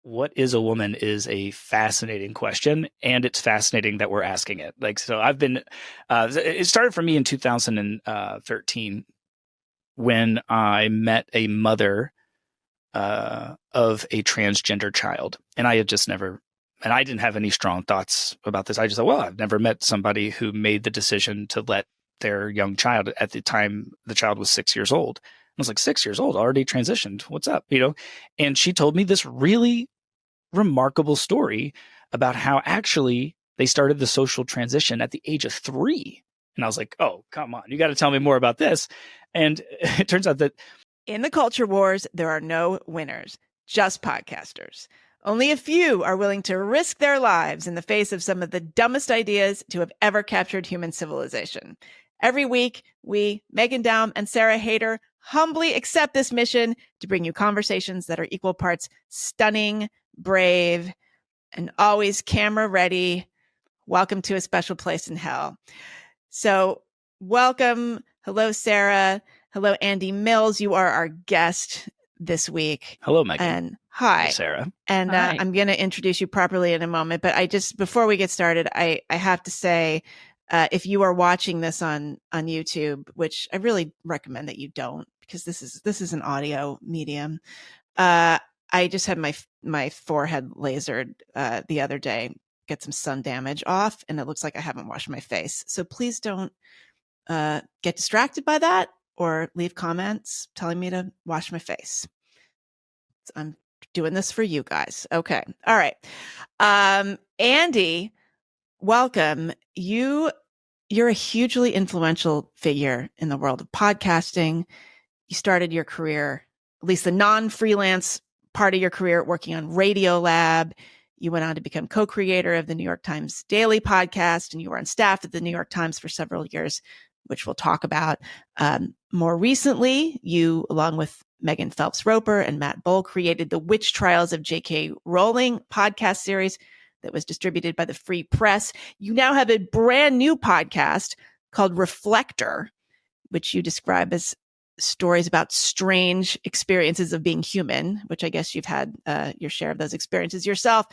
what is a woman is a fascinating question, and it's fascinating that we're asking it. Like, so I've been, it started for me in 2013 when I met a mother of a transgender child. And I had just never, and I didn't have any strong thoughts about this. I just thought, well, I've never met somebody who made the decision to let their young child, at the time, the child was 6 years old. I was like, 6 years old, already transitioned. What's up? You know? And she told me this really remarkable story about how actually they started the social transition at the age of 3. And I was like, oh, come on, you got to tell me more about this. And it turns out that in the culture wars, there are no winners, just podcasters. Only a few are willing to risk their lives in the face of some of the dumbest ideas to have ever captured human civilization. Every week, we, Megan Daum and Sarah Hayter, humbly accept this mission to bring you conversations that are equal parts stunning, brave, and always camera ready. Welcome to a special place in hell. So welcome. Hello, Sarah. Hello, Andy Mills. You are our guest this week. Hello, Megan. And hi, Sarah. And hi. I'm going to introduce you properly in a moment. But before we get started, I have to say, if you are watching this on YouTube, which I really recommend that you don't, because this is an audio medium. I just had my forehead lasered the other day, get some sun damage off, and it looks like I haven't washed my face. So please don't get distracted by that or leave comments telling me to wash my face. I'm doing this for you guys. Okay. All right. Andy, welcome. You're a hugely influential figure in the world of podcasting. You started your career, at least the non-freelance part of your career, working on Radiolab. You went on to become co-creator of the New York Times Daily podcast, and you were on staff at the New York Times for several years, which we'll talk about. More recently, you, along with Megan Phelps-Roper and Matt Boll, created the Witch Trials of J.K. Rowling podcast series that was distributed by the Free Press. You now have a brand new podcast called Reflector, which you describe as stories about strange experiences of being human, which I guess you've had your share of those experiences yourself.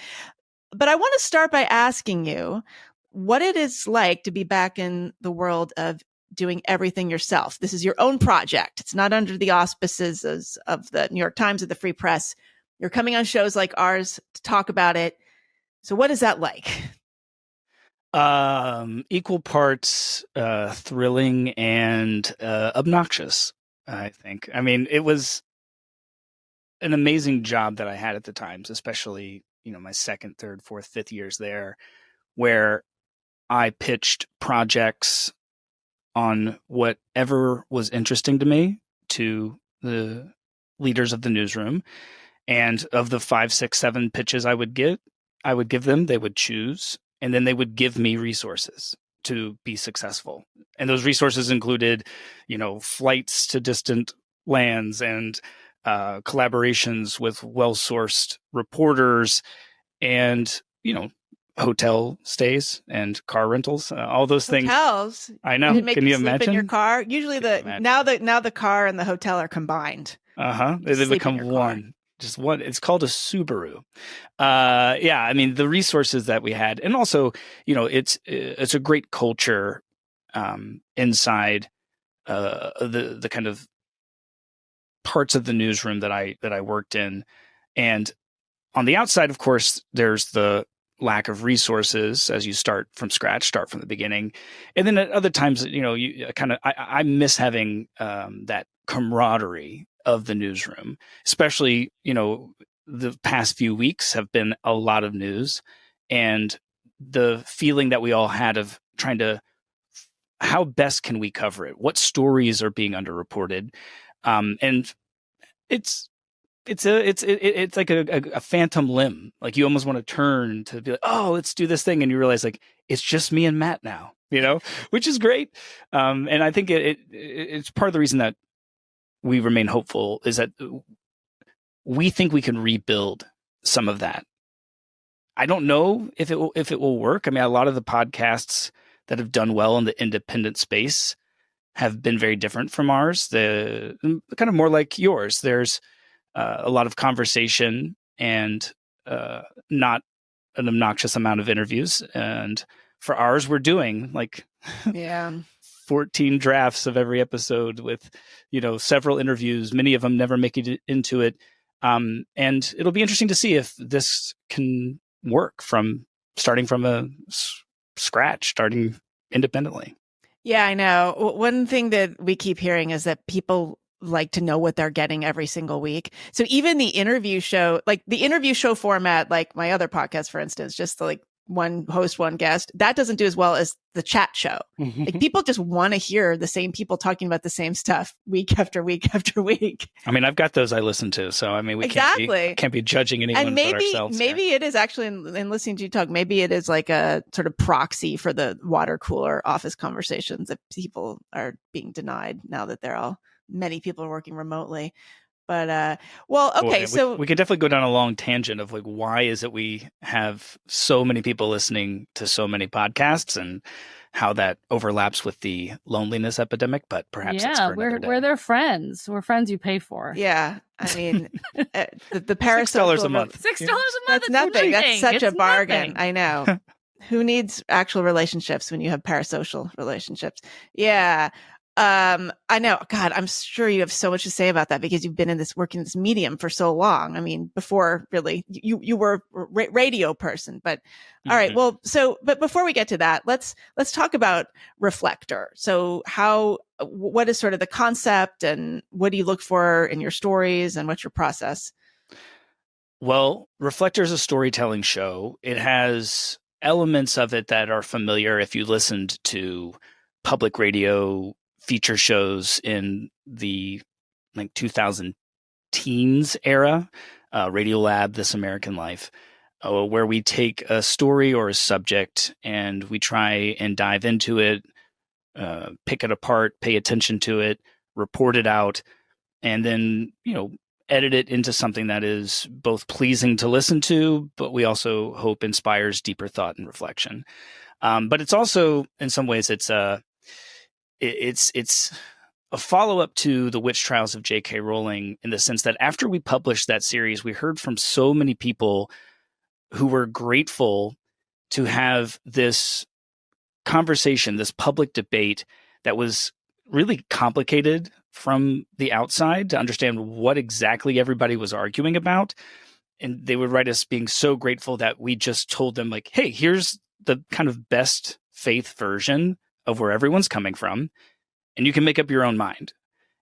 But I want to start by asking you what it is like to be back in the world of doing everything yourself. This is your own project. It's not under the auspices of the New York Times or the Free Press. You're coming on shows like ours to talk about it. So what is that like? Equal parts thrilling and obnoxious, I think. I mean, it was an amazing job that I had at the Times, especially, my second, third, fourth, fifth years there, where I pitched projects on whatever was interesting to me to the leaders of the newsroom. And of the 5, 6, 7 pitches I would give them, they would choose, and then they would give me resources to be successful. And those resources included, flights to distant lands and collaborations with well-sourced reporters and, hotel stays and car rentals, all those things. Hotels. I know. Can you imagine? In your car. Usually now the car and the hotel are combined. They become one. Just one. It's called a Subaru. I mean, the resources that we had, and also, it's a great culture inside the kind of parts of the newsroom that I worked in, and on the outside, of course, there's the lack of resources as you start from scratch, start from the beginning. And then at other times, I miss having that camaraderie of the newsroom, especially, the past few weeks have been a lot of news, and the feeling that we all had of trying to, how best can we cover it? What stories are being underreported? And it's like a phantom limb. Like you almost want to turn to be like, oh, let's do this thing. And you realize like, it's just me and Matt now, which is great. And I think it's part of the reason that we remain hopeful is that we think we can rebuild some of that. I don't know if it will work. I mean, a lot of the podcasts that have done well in the independent space have been very different from ours. The kind of more like yours. There's a lot of conversation and not an obnoxious amount of interviews. And for ours, we're doing like 14 drafts of every episode with, several interviews, many of them never make it into it. And it'll be interesting to see if this can work starting from scratch, starting independently. Yeah, I know. One thing that we keep hearing is that people like to know what they're getting every single week. So even the interview show, like the interview show format, like my other podcast, for instance, just like one host, one guest, that doesn't do as well as the chat show. Like people just want to hear the same people talking about the same stuff week after week after week. I mean, I've got those I listen to, so I mean, we can't be judging anyone and but ourselves. Maybe it is actually in listening to you talk. Maybe it is like a sort of proxy for the water cooler office conversations that people are being denied now that many people are working remotely. But okay, so we could definitely go down a long tangent of like, why is it we have so many people listening to so many podcasts and how that overlaps with the loneliness epidemic? But perhaps we're their friends. We're friends you pay for. Yeah, I mean, the parasocial $6 a month. $6 a month. That's nothing. That's such a bargain. Nothing. I know. Who needs actual relationships when you have parasocial relationships? Yeah. I know. God, I'm sure you have so much to say about that because you've been working in this medium for so long. I mean, before really, you were a radio person, but all right. Well, but before we get to that, let's talk about Reflector. So what is sort of the concept and what do you look for in your stories and what's your process? Well, Reflector is a storytelling show. It has elements of it that are familiar if you listened to public radio feature shows in the 2000 teens era, Radiolab, This American Life, where we take a story or a subject and we try and dive into it, pick it apart, pay attention to it, report it out, and then, edit it into something that is both pleasing to listen to, but we also hope inspires deeper thought and reflection. But it's also, in some ways, it's a follow-up to the witch trials of J.K. Rowling in the sense that after we published that series, we heard from so many people who were grateful to have this conversation, this public debate that was really complicated from the outside to understand what exactly everybody was arguing about. And they would write us being so grateful that we just told them like, hey, here's the kind of best faith version of where everyone's coming from, and you can make up your own mind.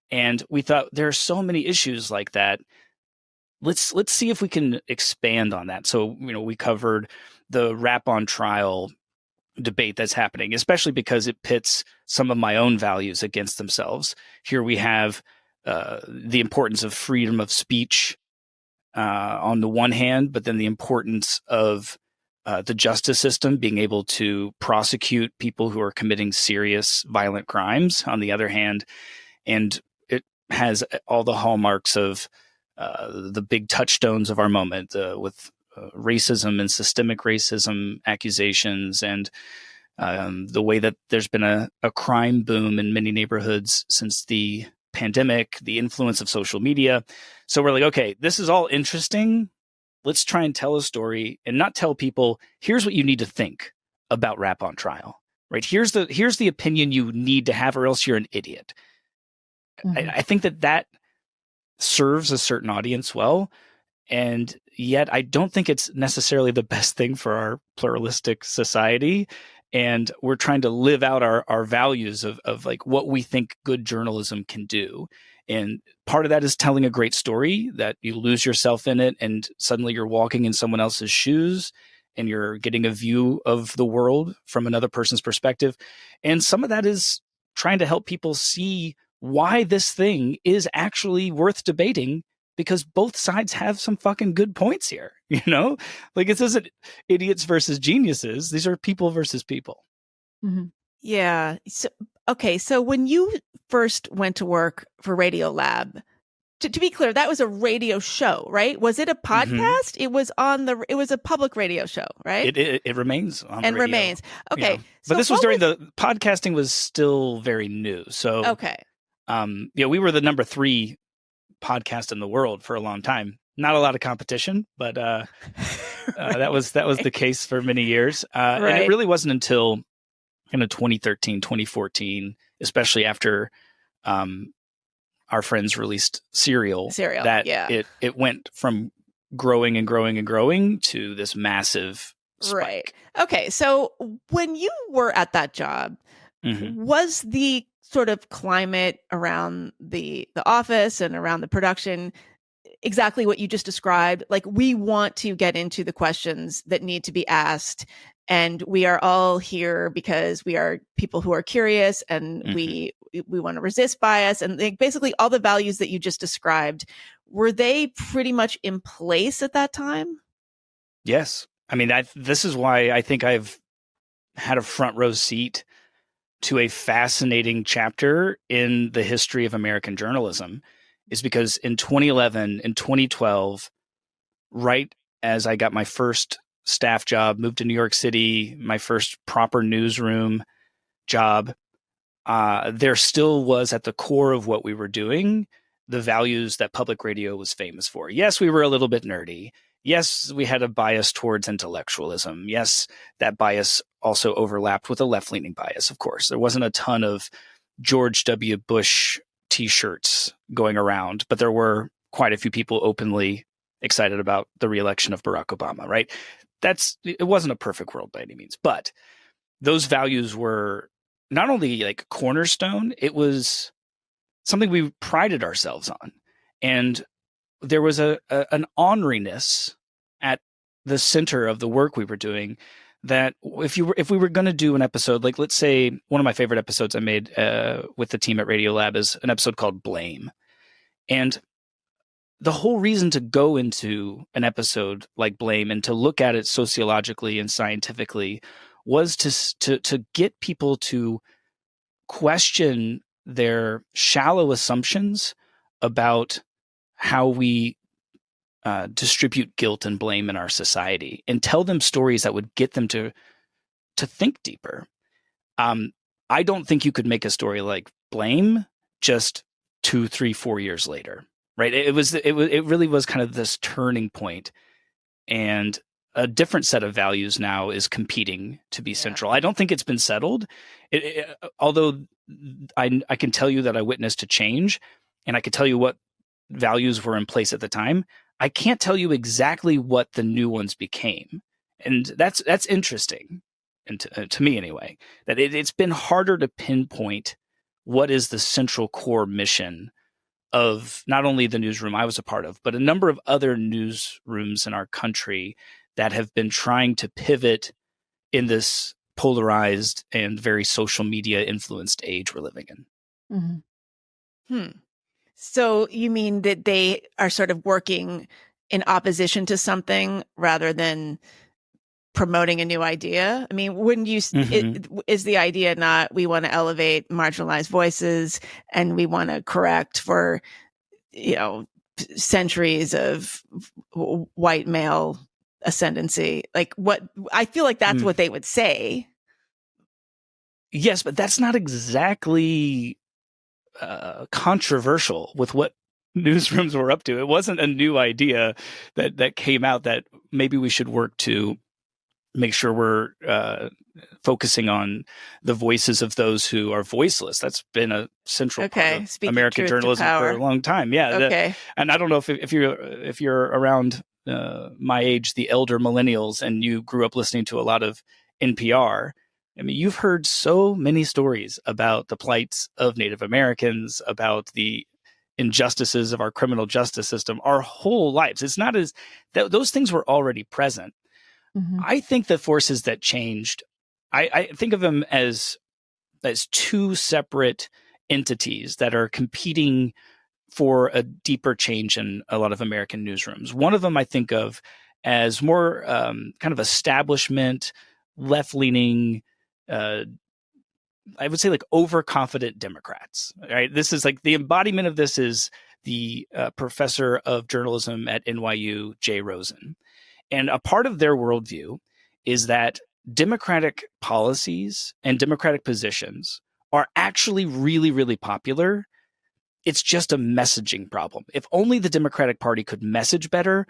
And we thought there are so many issues like that. Let's see if we can expand on that. So, we covered the rap on trial debate that's happening, especially because it pits some of my own values against themselves. Here we have the importance of freedom of speech on the one hand, but then the importance of the justice system being able to prosecute people who are committing serious violent crimes on the other hand. And it has all the hallmarks of the big touchstones of our moment with racism and systemic racism accusations and the way that there's been a crime boom in many neighborhoods since the pandemic, the influence of social media. So we're like, okay, this is all interesting. Let's try and tell a story and not tell people, here's what you need to think about rap on trial, right? Here's the opinion you need to have or else you're an idiot. Mm-hmm. I think that serves a certain audience well. And yet I don't think it's necessarily the best thing for our pluralistic society. And we're trying to live out our values of like what we think good journalism can do. And part of that is telling a great story that you lose yourself in it and suddenly you're walking in someone else's shoes and you're getting a view of the world from another person's perspective. And some of that is trying to help people see why this thing is actually worth debating because both sides have some fucking good points here, Like it isn't idiots versus geniuses. These are people versus people. Mm-hmm. Yeah. So when you first went to work for Radiolab, to be clear, that was a radio show, right? Was it a podcast? Mm-hmm. It was a public radio show, right? It remains on and radio, remains. Okay. But this was during the podcasting was still very new. So okay. We were the number 3 podcast in the world for a long time. not a lot of competition, but that was the case for many years. And it really wasn't until kind of 2013, 2014, especially after our friends released Serial that it went from growing and growing and growing to this massive spike. Right. Okay. So when you were at that job, was the sort of climate around the office and around the production exactly what you just described? Like, we want to get into the questions that need to be asked, and we are all here because we are people who are curious, and we want to resist bias, and basically all the values that you just described, were they pretty much in place at that time? Yes. I mean, this is why I think I've had a front row seat to a fascinating chapter in the history of American journalism, is because in 2011 and 2012, right as I got my first staff job, moved to New York City, my first proper newsroom job, there still was at the core of what we were doing the values that public radio was famous for. Yes, we were a little bit nerdy. Yes, we had a bias towards intellectualism. Yes, that bias also overlapped with a left-leaning bias, of course. There wasn't a ton of George W. Bush T-shirts going around, but there were quite a few people openly excited about the re-election of Barack Obama, right? It wasn't a perfect world by any means, but those values were not only like cornerstone, it was something we prided ourselves on. And there was an orneriness at the center of the work we were doing that if we were going to do an episode, like let's say one of my favorite episodes I made with the team at Radiolab is an episode called Blame. And the whole reason to go into an episode like Blame and to look at it sociologically and scientifically was to get people to question their shallow assumptions about how we distribute guilt and blame in our society, and tell them stories that would get them to think deeper. I don't think you could make a story like Blame just 2, 3, 4 years later, right? It really was kind of this turning point, and a different set of values now is competing to be central. I don't think it's been settled, although I can tell you that I witnessed a change, and I could tell you what values were in place at the time. I can't tell you exactly what the new ones became, and that's interesting, and to me anyway, that it's been harder to pinpoint what is the central core mission of not only the newsroom I was a part of, but a number of other newsrooms in our country that have been trying to pivot in this polarized and very social media influenced age we're living in. So you mean that they are sort of working in opposition to something rather than promoting a new idea? I mean, wouldn't you, is the idea not, we want to elevate marginalized voices and we want to correct for, centuries of white male ascendancy? Like, what, I feel like that's what they would say. Yes, but that's not exactly controversial with what newsrooms were up to. It wasn't a new idea that came out that maybe we should work to make sure we're focusing on the voices of those who are voiceless. That's been a central part of American journalism for a long time. Yeah. And I don't know if you're around my age, the elder millennials, and you grew up listening to a lot of NPR. I mean, you've heard so many stories about the plights of Native Americans, about the injustices of our criminal justice system, our whole lives. It's not as those things were already present. I think the forces that changed, I think of them as two separate entities that are competing for a deeper change in a lot of American newsrooms. One of them I think of as more kind of establishment, left-leaning, I would say like overconfident Democrats, right? This is like the embodiment of this is the professor of journalism at NYU, Jay Rosen. And a part of their worldview is that Democratic policies and Democratic positions are actually really, really popular it's just a messaging problem. If only the Democratic Party could message better,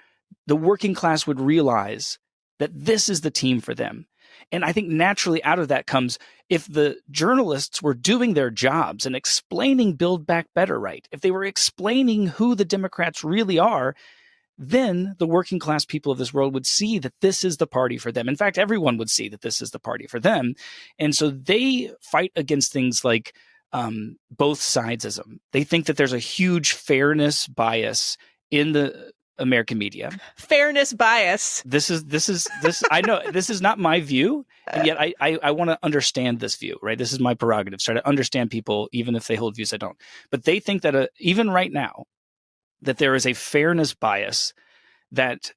the working class would realize that this is the team for them. And I think naturally out of that comes, if the journalists were doing their jobs and explaining Build Back Better right, if they were explaining who the Democrats really are, then the working class people of this world would see that this is the party for them. In fact, everyone would see that this is the party for them. And so they fight against things like both sidesism. They think that there's a huge fairness bias in the American media. Fairness bias. This. I know this is not my view, and yet I want to understand this view, right? This is my prerogative. Try to understand people, even if they hold views I don't. But they think that even right now, that there is a fairness bias that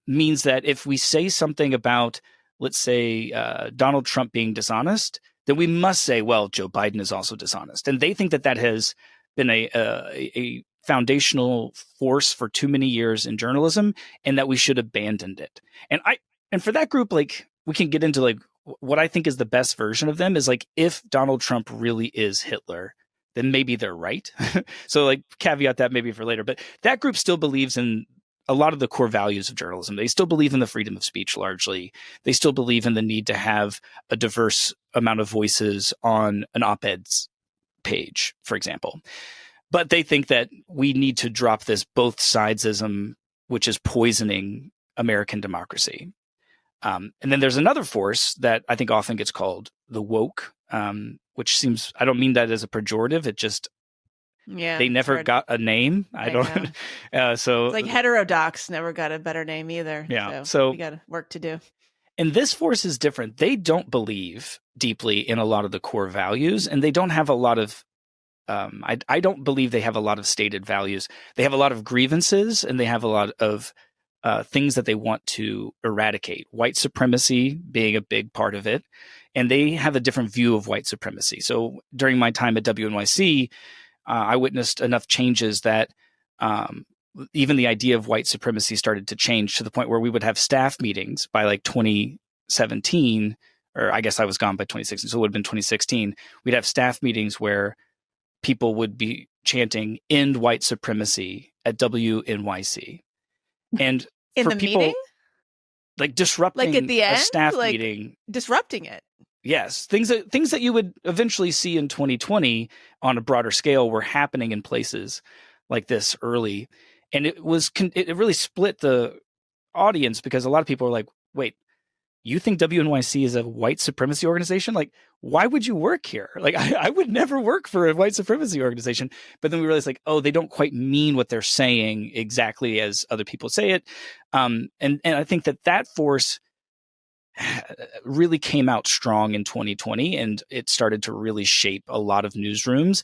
means that if we say something about, let's say, Donald Trump being dishonest, then we must say, well, Joe Biden is also dishonest. And they think that that has been a foundational force for too many years in journalism, and that we should abandon it. And for that group, like, we can get into like what I think is the best version of them is like, if Donald Trump really is Hitler, then maybe they're right. So like caveat that maybe for later, but that group still believes in a lot of the core values of journalism. They still believe in the freedom of speech largely. They still believe in the need to have a diverse amount of voices on an op-ed page, for example. But they think that we need to drop this both sidesism, which is poisoning American democracy. And then there's another force that I think often gets called the woke, which seems, I don't mean that as a pejorative. It just, they never got a name. I don't. So it's like heterodox never got a better name either. Yeah. So we got work to do. And this force is different. They don't believe deeply in a lot of the core values, and they don't have a lot of I don't believe they have a lot of stated values. They have a lot of grievances, and they have a lot of things that they want to eradicate. White supremacy being a big part of it. And they have a different view of white supremacy. So during my time at WNYC, I witnessed enough changes that even the idea of white supremacy started to change to the point where we would have staff meetings by like 2017, or I guess I was gone by 2016, so it would have been 2016. We'd have staff meetings where people would be chanting "End white supremacy" at WNYC, and in for the people, meeting, like disrupting like at the end, a staff like meeting, disrupting it. Yes, things that you would eventually see in 2020 on a broader scale were happening in places like this early, and it really split the audience because a lot of people were like, "Wait, you think WNYC is a white supremacy organization? Like, why would you work here? Like, I would never work for a white supremacy organization." But then we realized, like, oh, they don't quite mean what they're saying exactly as other people say it, and I think that force really came out strong in 2020, and it started to really shape a lot of newsrooms.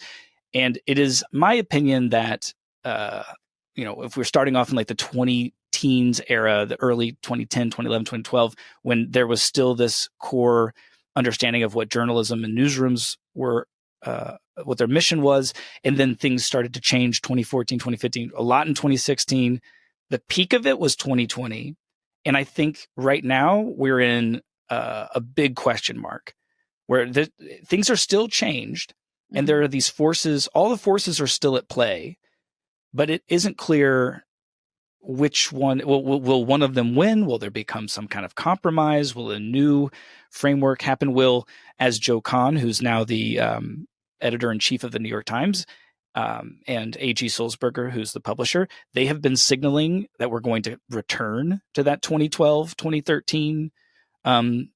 And it is my opinion that, if we're starting off in like the 20-teens era, the early 2010, 2011, 2012, when there was still this core understanding of what journalism and newsrooms were, what their mission was. And then things started to change 2014, 2015, a lot in 2016. The peak of it was 2020. And I think right now we're in a big question mark where things are still changed, and there are these forces. All the forces are still at play, but it isn't clear which one will one of them win. Will there become some kind of compromise? Will a new framework happen? Will, as Joe Kahn, who's now the editor-in-chief of the New York Times, and A.G. Sulzberger, who's the publisher, they have been signaling that we're going to return to that 2012, 2013, and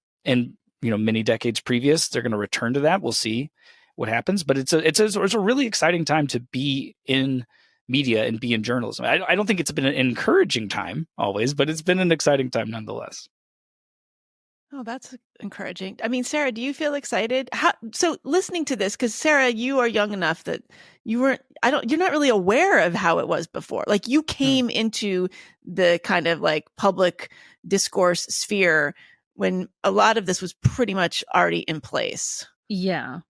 many decades previous. They're going to return to that. We'll see what happens, but it's a really exciting time to be in media and be in journalism. I don't think it's been an encouraging time always, but it's been an exciting time nonetheless. Oh, that's encouraging. I mean, Sarah, do you feel excited? So listening to this, because Sarah, you are young enough that you're not really aware of how it was before. Like, you came into the kind of like public discourse sphere when a lot of this was pretty much already in place. Yeah.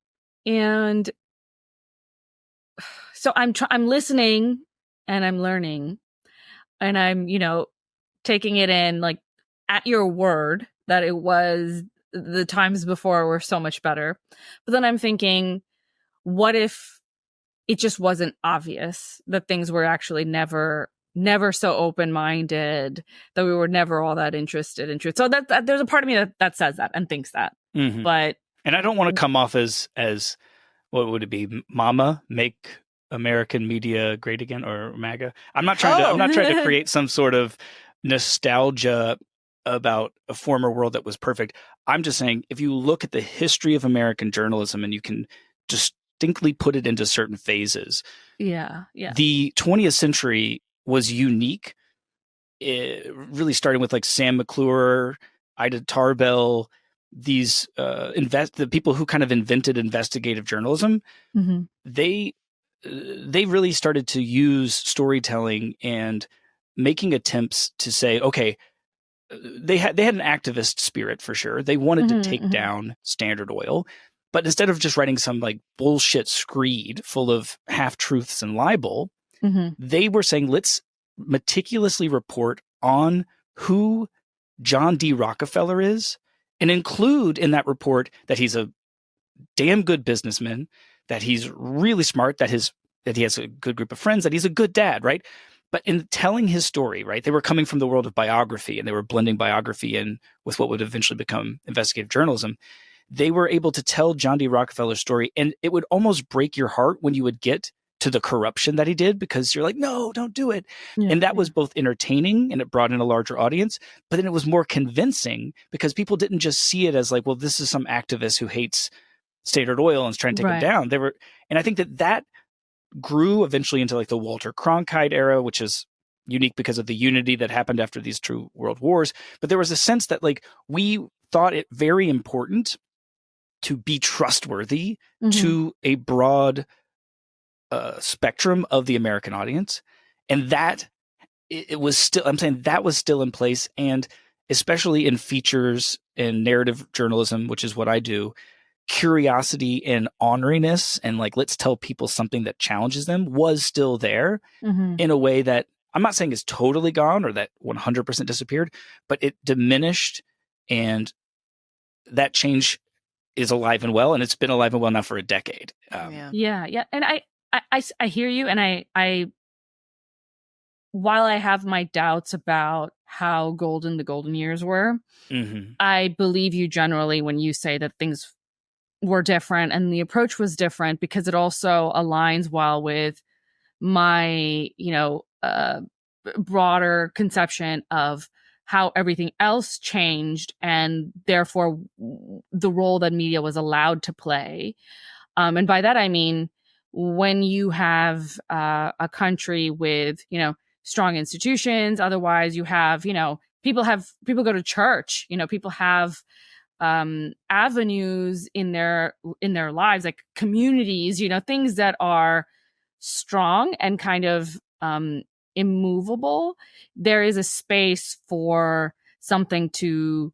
And so I'm listening and I'm learning, and I'm, taking it in like at your word that it was the times before were so much better. But then I'm thinking, what if it just wasn't obvious that things were actually never so open-minded, that we were never all that interested in truth. So that there's a part of me that says that and thinks that. Mm-hmm. But and I don't want to come off as what would it be, Mama, make American media great again, or MAGA. I'm not trying to create some sort of nostalgia about a former world that was perfect. I'm just saying, if you look at the history of American journalism and you can distinctly put it into certain phases, the 20th century was unique. Really starting with like Sam McClure, Ida Tarbell, these the people who kind of invented investigative journalism. Mm-hmm. They really started to use storytelling and making attempts to say, okay, they had an activist spirit for sure. They wanted to take down Standard Oil, but instead of just writing some like bullshit screed full of half truths and libel, they were saying, let's meticulously report on who John D. Rockefeller is, and include in that report that he's a damn good businessman, that he's really smart, that he has a good group of friends, that he's a good dad, right? But in telling his story, right, they were coming from the world of biography, and they were blending biography in with what would eventually become investigative journalism. They were able to tell John D. Rockefeller's story, and it would almost break your heart when you would get to the corruption that he did, because you're like, no, don't do it. And that was both entertaining, and it brought in a larger audience, but then it was more convincing because people didn't just see it as like, well, this is some activist who hates Standard Oil and is trying to take it down. And I think that grew eventually into like the Walter Cronkite era, which is unique because of the unity that happened after these two world wars. But there was a sense that like we thought it very important to be trustworthy to a broad spectrum of the American audience. And that it was still, I'm saying that was still in place. And especially in features and narrative journalism, which is what I do, curiosity and honoriness and like, let's tell people something that challenges them was still there in a way that I'm not saying is totally gone or that 100% disappeared, but it diminished, and that change is alive and well, and it's been alive and well now for a decade. Yeah. And I hear you, and I while I have my doubts about how golden the golden years were, I believe you generally when you say that things were different and the approach was different, because it also aligns well with my, broader conception of how everything else changed, and therefore the role that media was allowed to play. And by that, I mean, when you have a country with, strong institutions, otherwise you have, people go to church, people have avenues in their lives, like communities, things that are strong and kind of immovable. There is a space for something to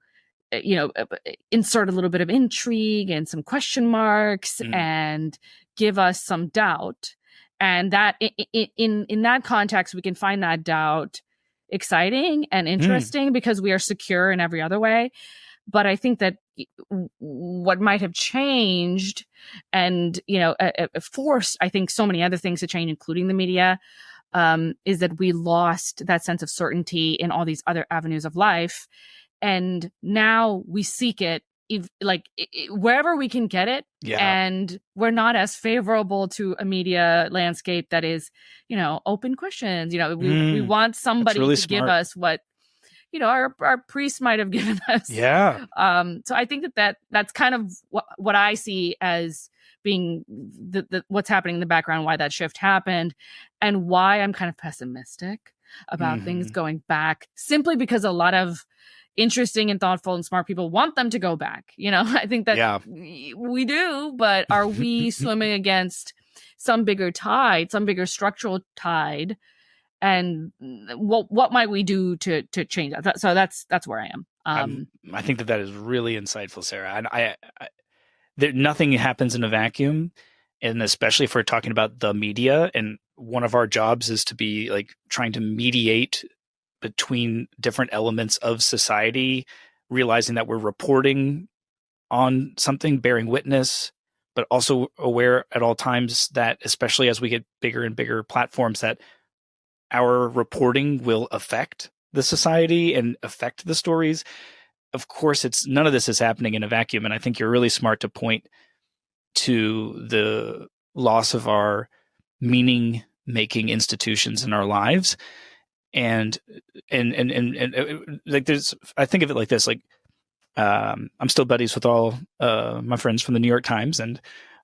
insert a little bit of intrigue and some question marks and give us some doubt. And that in that context, we can find that doubt exciting and interesting because we are secure in every other way. But I think that what might have changed and, forced, I think, so many other things to change, including the media, is that we lost that sense of certainty in all these other avenues of life. And now we seek it wherever we can get it. Yeah. And we're not as favorable to a media landscape that is, open questions. We want somebody really to give us what, our priests might have given us. Yeah. So I think that's kind of what I see as being the what's happening in the background, why that shift happened, and why I'm kind of pessimist about things going back, simply because a lot of interesting and thoughtful and smart people want them to go back. I think that we do, but are we swimming against some bigger tide, some bigger structural tide? And what might we do to change that? So that's where I am. I think that is really insightful, Sarah. And I nothing happens in a vacuum, and especially if we're talking about the media. And one of our jobs is to be like trying to mediate between different elements of society, realizing that we're reporting on something, bearing witness, but also aware at all times that, especially as we get bigger and bigger platforms, that our reporting will affect the society and affect the stories. Of course, none of this is happening in a vacuum. And I think you're really smart to point to the loss of our meaning making institutions in our lives. And like I think of it like this, like, I'm still buddies with all my friends from the New York Times, and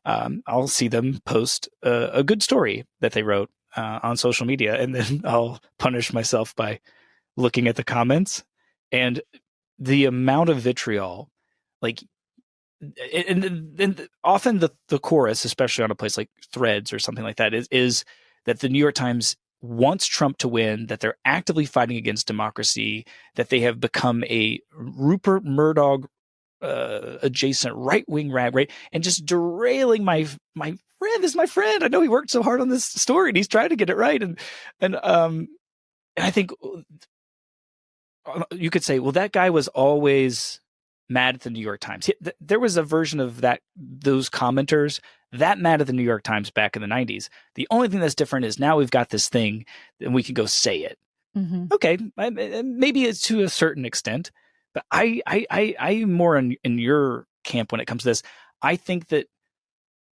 I'll see them post a good story that they wrote on social media, and then I'll punish myself by looking at the comments and the amount of vitriol, like, and often the chorus, especially on a place like Threads or something like that, is that the New York Times wants Trump to win, that they're actively fighting against democracy, that they have become a Rupert Murdoch adjacent right-wing rag, right? And just derailing my friend. This is my friend. I know he worked so hard on this story and he's trying to get it right. And I think you could say, well, that guy was always mad at the New York Times. There was a version of those commenters that mad at the New York Times back in the 90s. The only thing that's different is now we've got this thing and we can go say it. Mm-hmm. Okay, maybe it's to a certain extent, but I'm more in your camp when it comes to this. I think that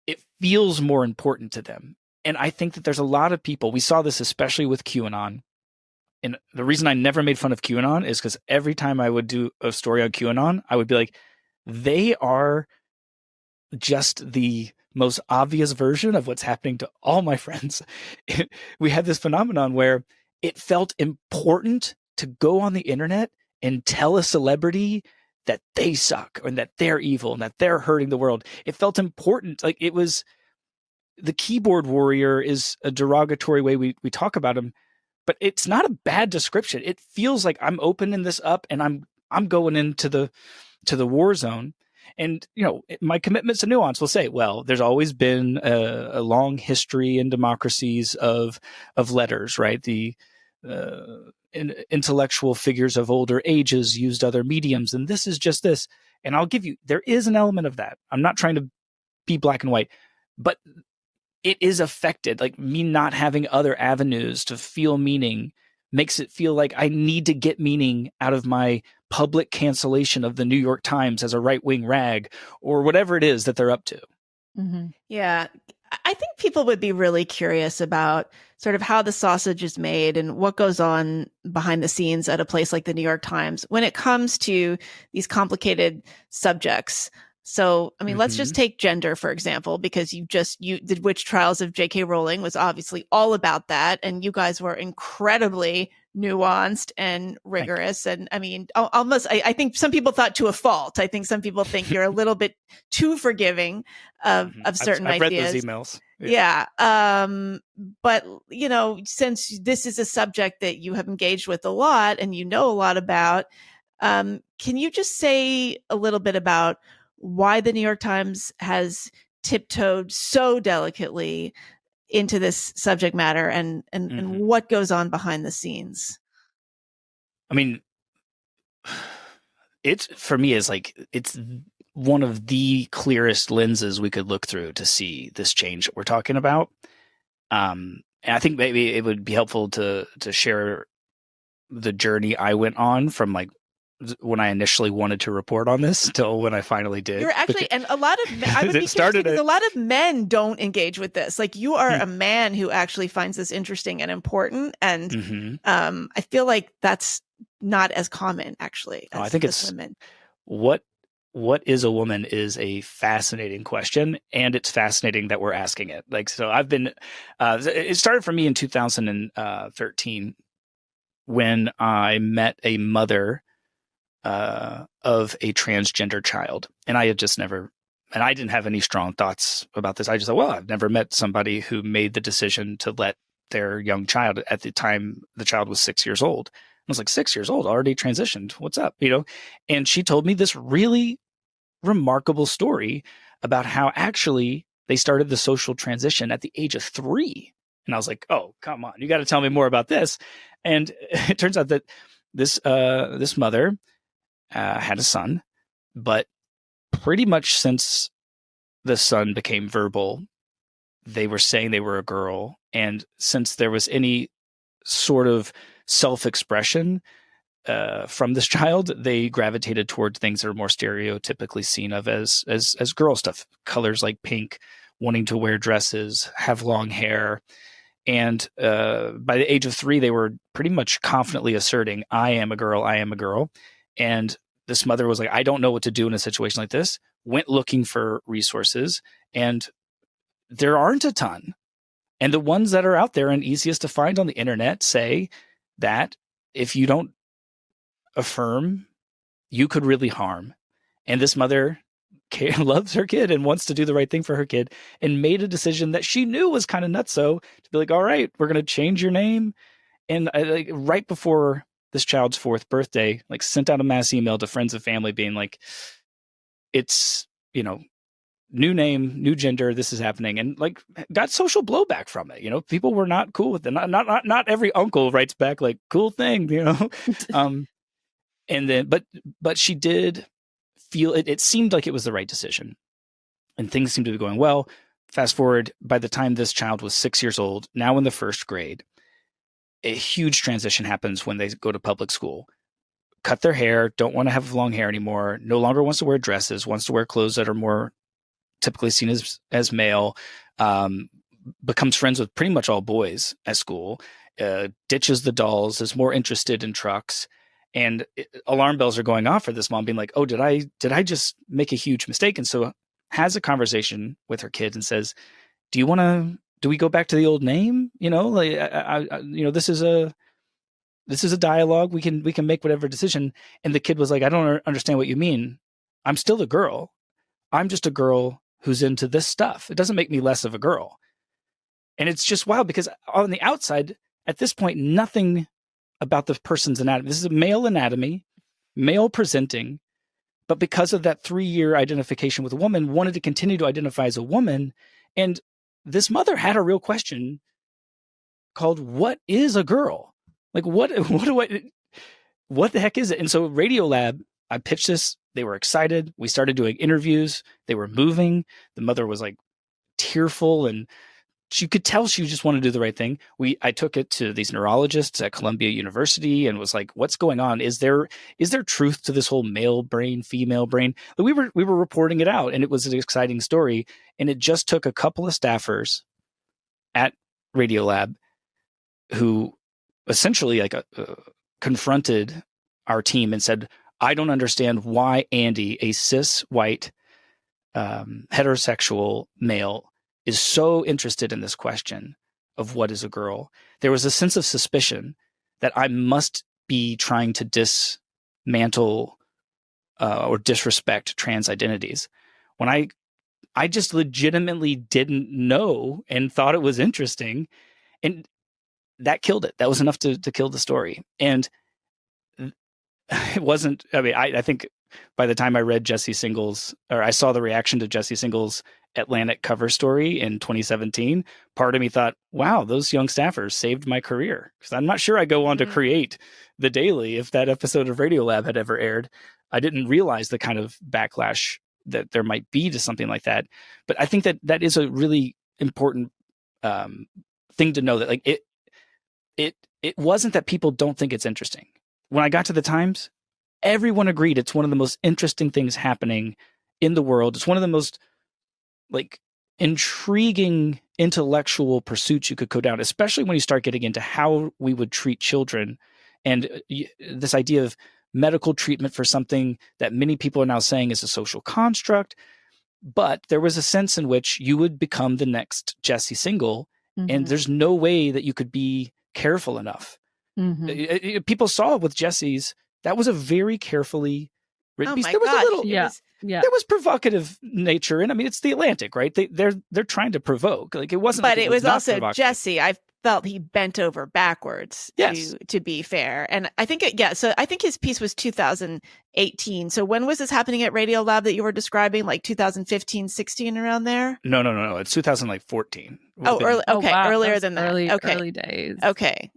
it feels more important to them. And I think that there's a lot of people, we saw this especially with QAnon. And the reason I never made fun of QAnon is because every time I would do a story on QAnon, I would be like, they are just the most obvious version of what's happening to all my friends. We had this phenomenon where it felt important to go on the internet and tell a celebrity that they suck and that they're evil and that they're hurting the world. It felt important. Like, it was, the keyboard warrior is a derogatory way we talk about him, but it's not a bad description. It feels like I'm opening this up and I'm going into the war zone. And, you know, my commitments to nuance will say, well, there's always been a long history in democracies of letters, right? The intellectual figures of older ages used other mediums, and this is just this. And I'll give you, there is an element of that. I'm not trying to be black and white, but it is affected. Like, me not having other avenues to feel meaning makes it feel like I need to get meaning out of my public cancellation of the New York Times as a right-wing rag or whatever it is that they're up to. Mm-hmm. Yeah. I think people would be really curious about sort of how the sausage is made and what goes on behind the scenes at a place like the New York Times when it comes to these complicated subjects. So, I mean, let's just take gender, for example, because the Witch Trials of J.K. Rowling was obviously all about that. And you guys were incredibly nuanced and rigorous. And I mean, almost, I think some people thought to a fault. I think some people think you're a little bit too forgiving of certain I've ideas. read those emails. Yeah. But, you know, since this is a subject that you have engaged with a lot and you know a lot about, can you just say a little bit about why the New York Times has tiptoed so delicately into this subject matter and what goes on behind the scenes? I mean, for me, it's one of the clearest lenses we could look through to see this change that we're talking about. And I think maybe it would be helpful to share the journey I went on from, like, when I initially wanted to report on this till when I finally did. You're actually, and a lot of, I would be curious because a lot of men don't engage with this. Like, you are a man who actually finds this interesting and important. And I feel like that's not as common, actually, as, I think it's women. What is a woman is a fascinating question, and it's fascinating that we're asking it. Like, so I've been, it started for me in 2013 when I met a mother of a transgender child. And I had just never, and I didn't have any strong thoughts about this. I just thought, well, I've never met somebody who made the decision to let their young child, at the time the child was 6 years old. I was like, 6 years old, already transitioned. What's up? You know? And she told me this really remarkable story about how actually they started the social transition at the age of 3. And I was like, oh, come on, you got to tell me more about this. And it turns out that this mother had a son, but pretty much since the son became verbal, they were saying they were a girl. And since there was any sort of self-expression from this child, they gravitated towards things that are more stereotypically seen of as girl stuff. Colors like pink, wanting to wear dresses, have long hair. And by the age of 3, they were pretty much confidently asserting, I am a girl, I am a girl. And this mother was like, I don't know what to do in a situation like this, went looking for resources, and there aren't a ton. And the ones that are out there and easiest to find on the internet say that if you don't affirm, you could really harm. And this mother loves her kid and wants to do the right thing for her kid, and made a decision that she knew was kind of nutso to be like, all right, we're going to change your name. And like right before this child's 4th birthday, like sent out a mass email to friends and family being like, it's, you know, new name, new gender, this is happening, and like got social blowback from it. You know, people were not cool with it. Not every uncle writes back like, cool thing, you know. And then but she did feel it seemed like it was the right decision, and things seemed to be going well. Fast forward, by the time this child was 6 years old, now in the 1st grade, a huge transition happens when they go to public school. Cut their hair, don't want to have long hair anymore, no longer wants to wear dresses, wants to wear clothes that are more typically seen as male, becomes friends with pretty much all boys at school, ditches the dolls, is more interested in trucks. And alarm bells are going off for this mom being like, oh, did I just make a huge mistake? And so has a conversation with her kid and says, do we go back to the old name? You know, like, this is a dialogue. We can make whatever decision. And the kid was like, I don't understand what you mean. I'm still a girl. I'm just a girl who's into this stuff. It doesn't make me less of a girl. And it's just wild because on the outside, at this point, nothing about the person's anatomy. This is a male anatomy, male presenting, but because of that 3-year identification with a woman, wanted to continue to identify as a woman. And this mother had a real question called, what is a girl? Like, what the heck is it? And so Radiolab, I pitched this. They were excited. We started doing interviews. They were moving. The mother was like tearful, and you could tell she just wanted to do the right thing. I took it to these neurologists at Columbia University and was like, what's going on? Is there truth to this whole male brain, female brain? We were reporting it out, and it was an exciting story. And it just took a couple of staffers at Radiolab who essentially confronted our team and said, I don't understand why Andy, a cis white heterosexual male, is so interested in this question of what is a girl. There was a sense of suspicion that I must be trying to dismantle or disrespect trans identities, when I just legitimately didn't know and thought it was interesting. And that killed it. That was enough to kill the story. And it wasn't, I mean, I think by the time I read Jesse Single's, or I saw the reaction to Jesse Single's Atlantic cover story in 2017, part of me thought, wow, those young staffers saved my career. Because I'm not sure I go on to create The Daily if that episode of Radiolab had ever aired. I didn't realize the kind of backlash that there might be to something like that. But I think that is a really important thing to know, that like it wasn't that people don't think it's interesting. When I got to the Times, everyone agreed it's one of the most interesting things happening in the world. It's one of the most like intriguing intellectual pursuits you could go down, especially when you start getting into how we would treat children, and this idea of medical treatment for something that many people are now saying is a social construct. But there was a sense in which you would become the next Jesse Single, and there's no way that you could be careful enough. People saw with Jesse's, that was a very carefully written piece. There was a little, there was provocative nature, and I mean, it's the Atlantic, right? They're trying to provoke. Like, it wasn't, but like it was also Jesse. I felt he bent over backwards. Yes. to be fair, and I think so I think his piece was 2018. So when was this happening at Radiolab that you were describing? Like 2015, 16, around there? No. It's 2014. Early, okay, wow. Earlier than that. Early days. Okay.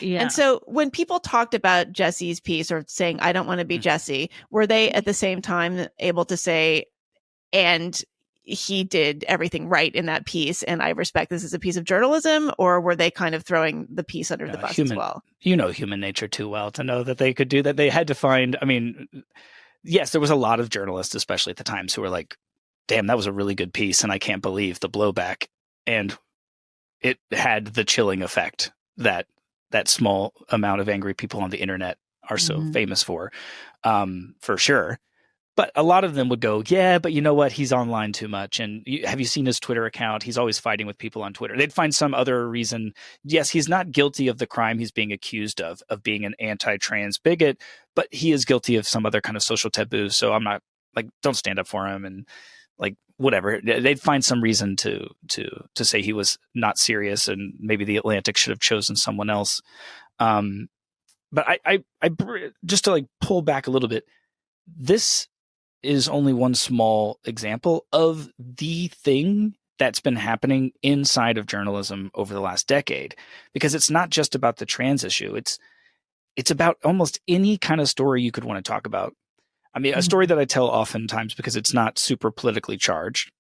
Yeah. And so when people talked about Jesse's piece or saying, I don't want to be Jesse, were they at the same time able to say, and he did everything right in that piece, and I respect this as a piece of journalism? Or were they kind of throwing the piece under the bus as well? You know human nature too well to know that they could do that. They had to find, I mean, yes, there was a lot of journalists, especially at the Times, who were like, damn, that was a really good piece, and I can't believe the blowback. And it had the chilling effect that small amount of angry people on the internet are so famous for sure. But a lot of them would go, yeah, but you know what? He's online too much. And have you seen his Twitter account? He's always fighting with people on Twitter. They'd find some other reason. Yes, he's not guilty of the crime he's being accused of being an anti-trans bigot, but he is guilty of some other kind of social taboo. So I'm not like, don't stand up for him and like whatever. They'd find some reason to say he was not serious and maybe the Atlantic should have chosen someone else. But I just to like pull back a little bit, this is only one small example of the thing that's been happening inside of journalism over the last decade, because it's not just about the trans issue. It's about almost any kind of story you could want to talk about. I mean, a story that I tell oftentimes because it's not super politically charged.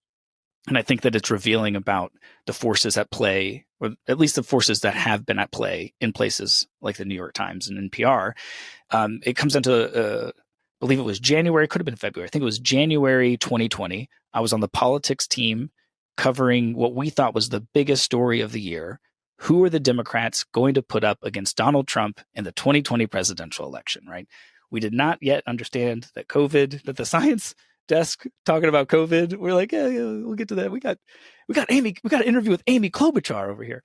And I think that it's revealing about the forces at play, or at least the forces that have been at play in places like the New York Times and NPR. It comes into I believe it was January, could have been February. I think it was January 2020. I was on the politics team covering what we thought was the biggest story of the year. Who are the Democrats going to put up against Donald Trump in the 2020 presidential election, right? We did not yet understand that that the science desk talking about COVID, we're like, yeah, we'll get to that. We got an interview with Amy Klobuchar over here.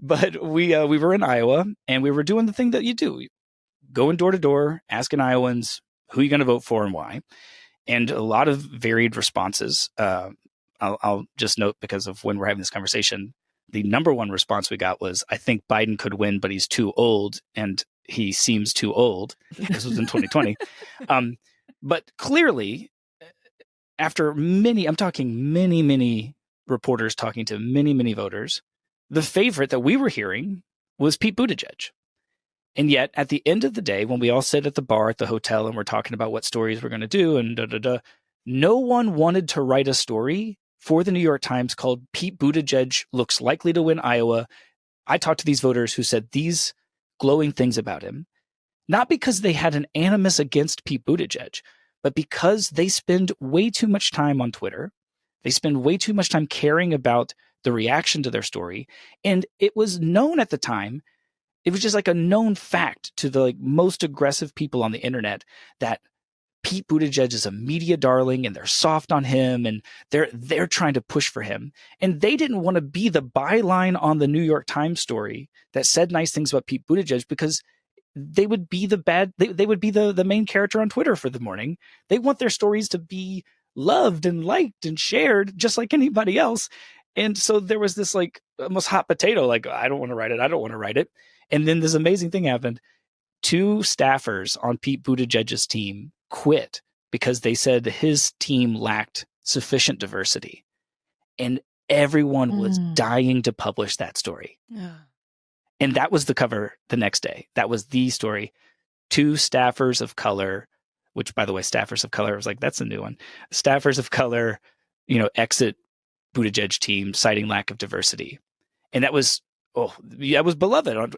But we were in Iowa and we were doing the thing that you do. Going door to door, asking Iowans who you're going to vote for and why. And a lot of varied responses. I'll just note, because of when we're having this conversation, the number one response we got was, I think Biden could win, but he's too old and he seems too old. This was in 2020. But clearly, after I'm talking many reporters talking to many voters, the favorite that we were hearing was Pete Buttigieg. And yet, at the end of the day, when we all sit at the bar at the hotel and we're talking about what stories we're going to do and no one wanted to write a story for the New York Times called Pete Buttigieg looks likely to win Iowa. I talked to these voters who said these glowing things about him, not because they had an animus against Pete Buttigieg, but because they spend way too much time on Twitter. They spend way too much time caring about the reaction to their story. And it was known at the time, it was just like a known fact to the most aggressive people on the internet that Pete Buttigieg is a media darling and they're soft on him and they're trying to push for him. And they didn't want to be the byline on the New York Times story that said nice things about Pete Buttigieg, because they would be they would be the main character on Twitter for the morning. They want their stories to be loved and liked and shared just like anybody else. And so there was this almost hot potato, I don't want to write it. And then this amazing thing happened. 2 staffers on Pete Buttigieg's team quit because they said his team lacked sufficient diversity. And everyone was dying to publish that story. Yeah. And that was the cover the next day. That was the story. 2 staffers of color, which, by the way, staffers of color, I was like, that's a new one. Staffers of color, exit Buttigieg team citing lack of diversity. And that was beloved.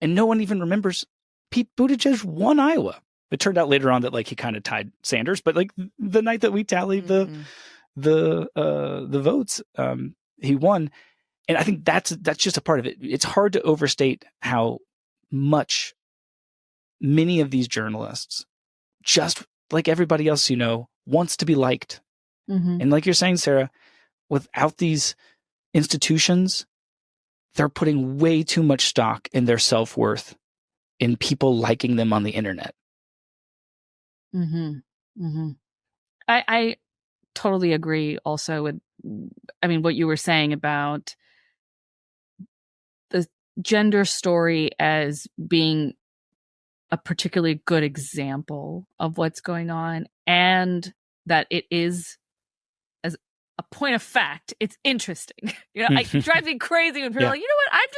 And no one even remembers Pete Buttigieg won Iowa. It turned out later on that he kind of tied Sanders, but the night that we tallied the votes, he won. And I think that's just a part of it. It's hard to overstate how much many of these journalists, just like everybody else wants to be liked. Mm-hmm. And like you're saying, Sarah, without these institutions, they're putting way too much stock in their self-worth in people liking them on the internet. Mm-hmm. Mm-hmm. I totally agree also with, what you were saying about the gender story as being a particularly good example of what's going on, and that it is, as a point of fact, it's interesting. It drives me crazy when people are like, you know what, I'm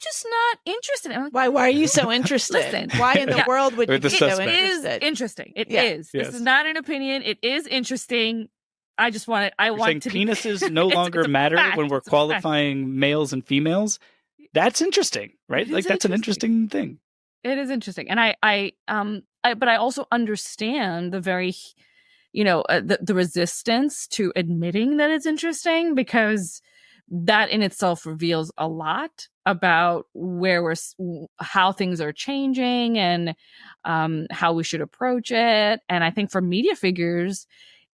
just not interested. I'm like, why are you so interested? Listen, why in the world would you be so interested? It is interesting. It is. Yes. This is not an opinion. It is interesting. I just want it. I You're want saying to penises no it's longer a matter fact. when we're It's a fact. qualifying males and females. That's interesting, right? It Like is that's an interesting thing. It is interesting, and but I also understand the very, the resistance to admitting that it's interesting, because that in itself reveals a lot about how things are changing, and how we should approach it. And I think for media figures,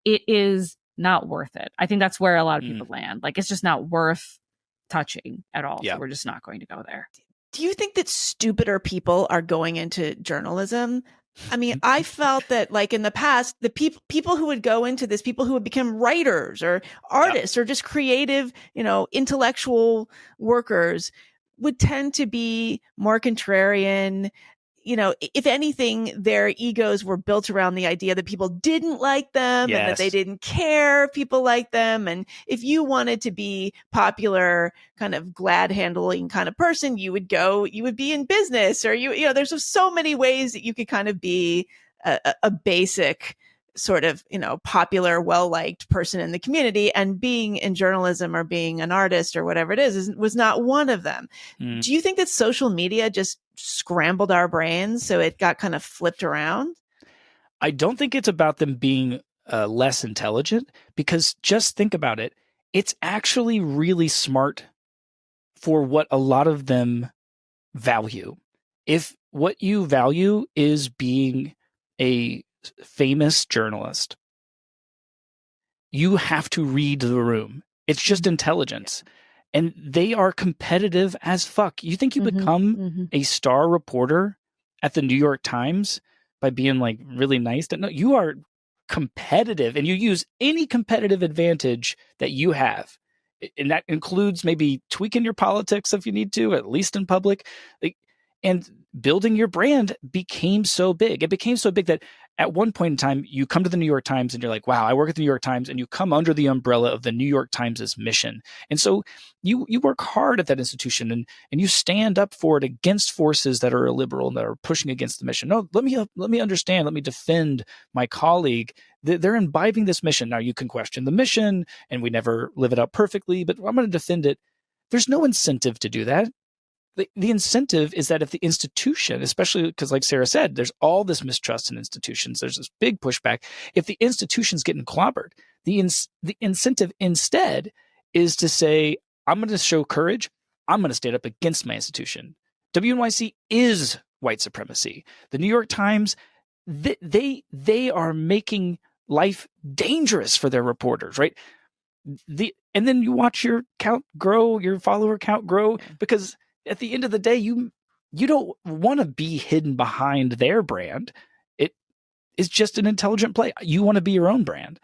it is not worth it. I think that's where a lot of people land. Like, it's just not worth touching at all. Yeah. So we're just not going to go there. Do you think that stupider people are going into journalism? I mean, I felt that, like, in the past, the people who would go into this, people who would become writers or artists or just creative, intellectual workers, would tend to be more contrarian. If anything, their egos were built around the idea that people didn't like them and that they didn't care if people liked them. And if you wanted to be popular, kind of glad handling kind of person, you would be in business, or there's just so many ways that you could kind of be a basic sort of, popular, well-liked person in the community, and being in journalism or being an artist or whatever it was not one of them. Do you think that social media just scrambled our brains so it got kind of flipped around? I don't think it's about them being less intelligent, because just think about it. It's actually really smart for what a lot of them value. If what you value is being a famous journalist, you have to read the room. It's just intelligence. And they are competitive as fuck. You think you become a star reporter at the New York Times by being like really nice? No, you are competitive, and you use any competitive advantage that you have. And that includes maybe tweaking your politics if you need to, at least in public. And building your brand became so big. It became so big that at one point in time, you come to the New York Times and you're like, wow, I work at the New York Times, and you come under the umbrella of the New York Times' mission. And so you work hard at that institution, and you stand up for it against forces that are illiberal and that are pushing against the mission. No, let me understand. Let me defend my colleague. They're imbibing this mission. Now, you can question the mission, and we never live it out perfectly, but I'm going to defend it. There's no incentive to do that. The incentive is that if the institution, especially because, like Sarah said, there's all this mistrust in institutions, there's this big pushback. If the institution's getting clobbered, the incentive instead is to say, I'm going to show courage. I'm going to stand up against my institution. WNYC is white supremacy. The New York Times, they are making life dangerous for their reporters, right? And then you watch your count grow, your follower count grow, because at the end of the day, you don't want to be hidden behind their brand. It is just an intelligent play. You want to be your own brand.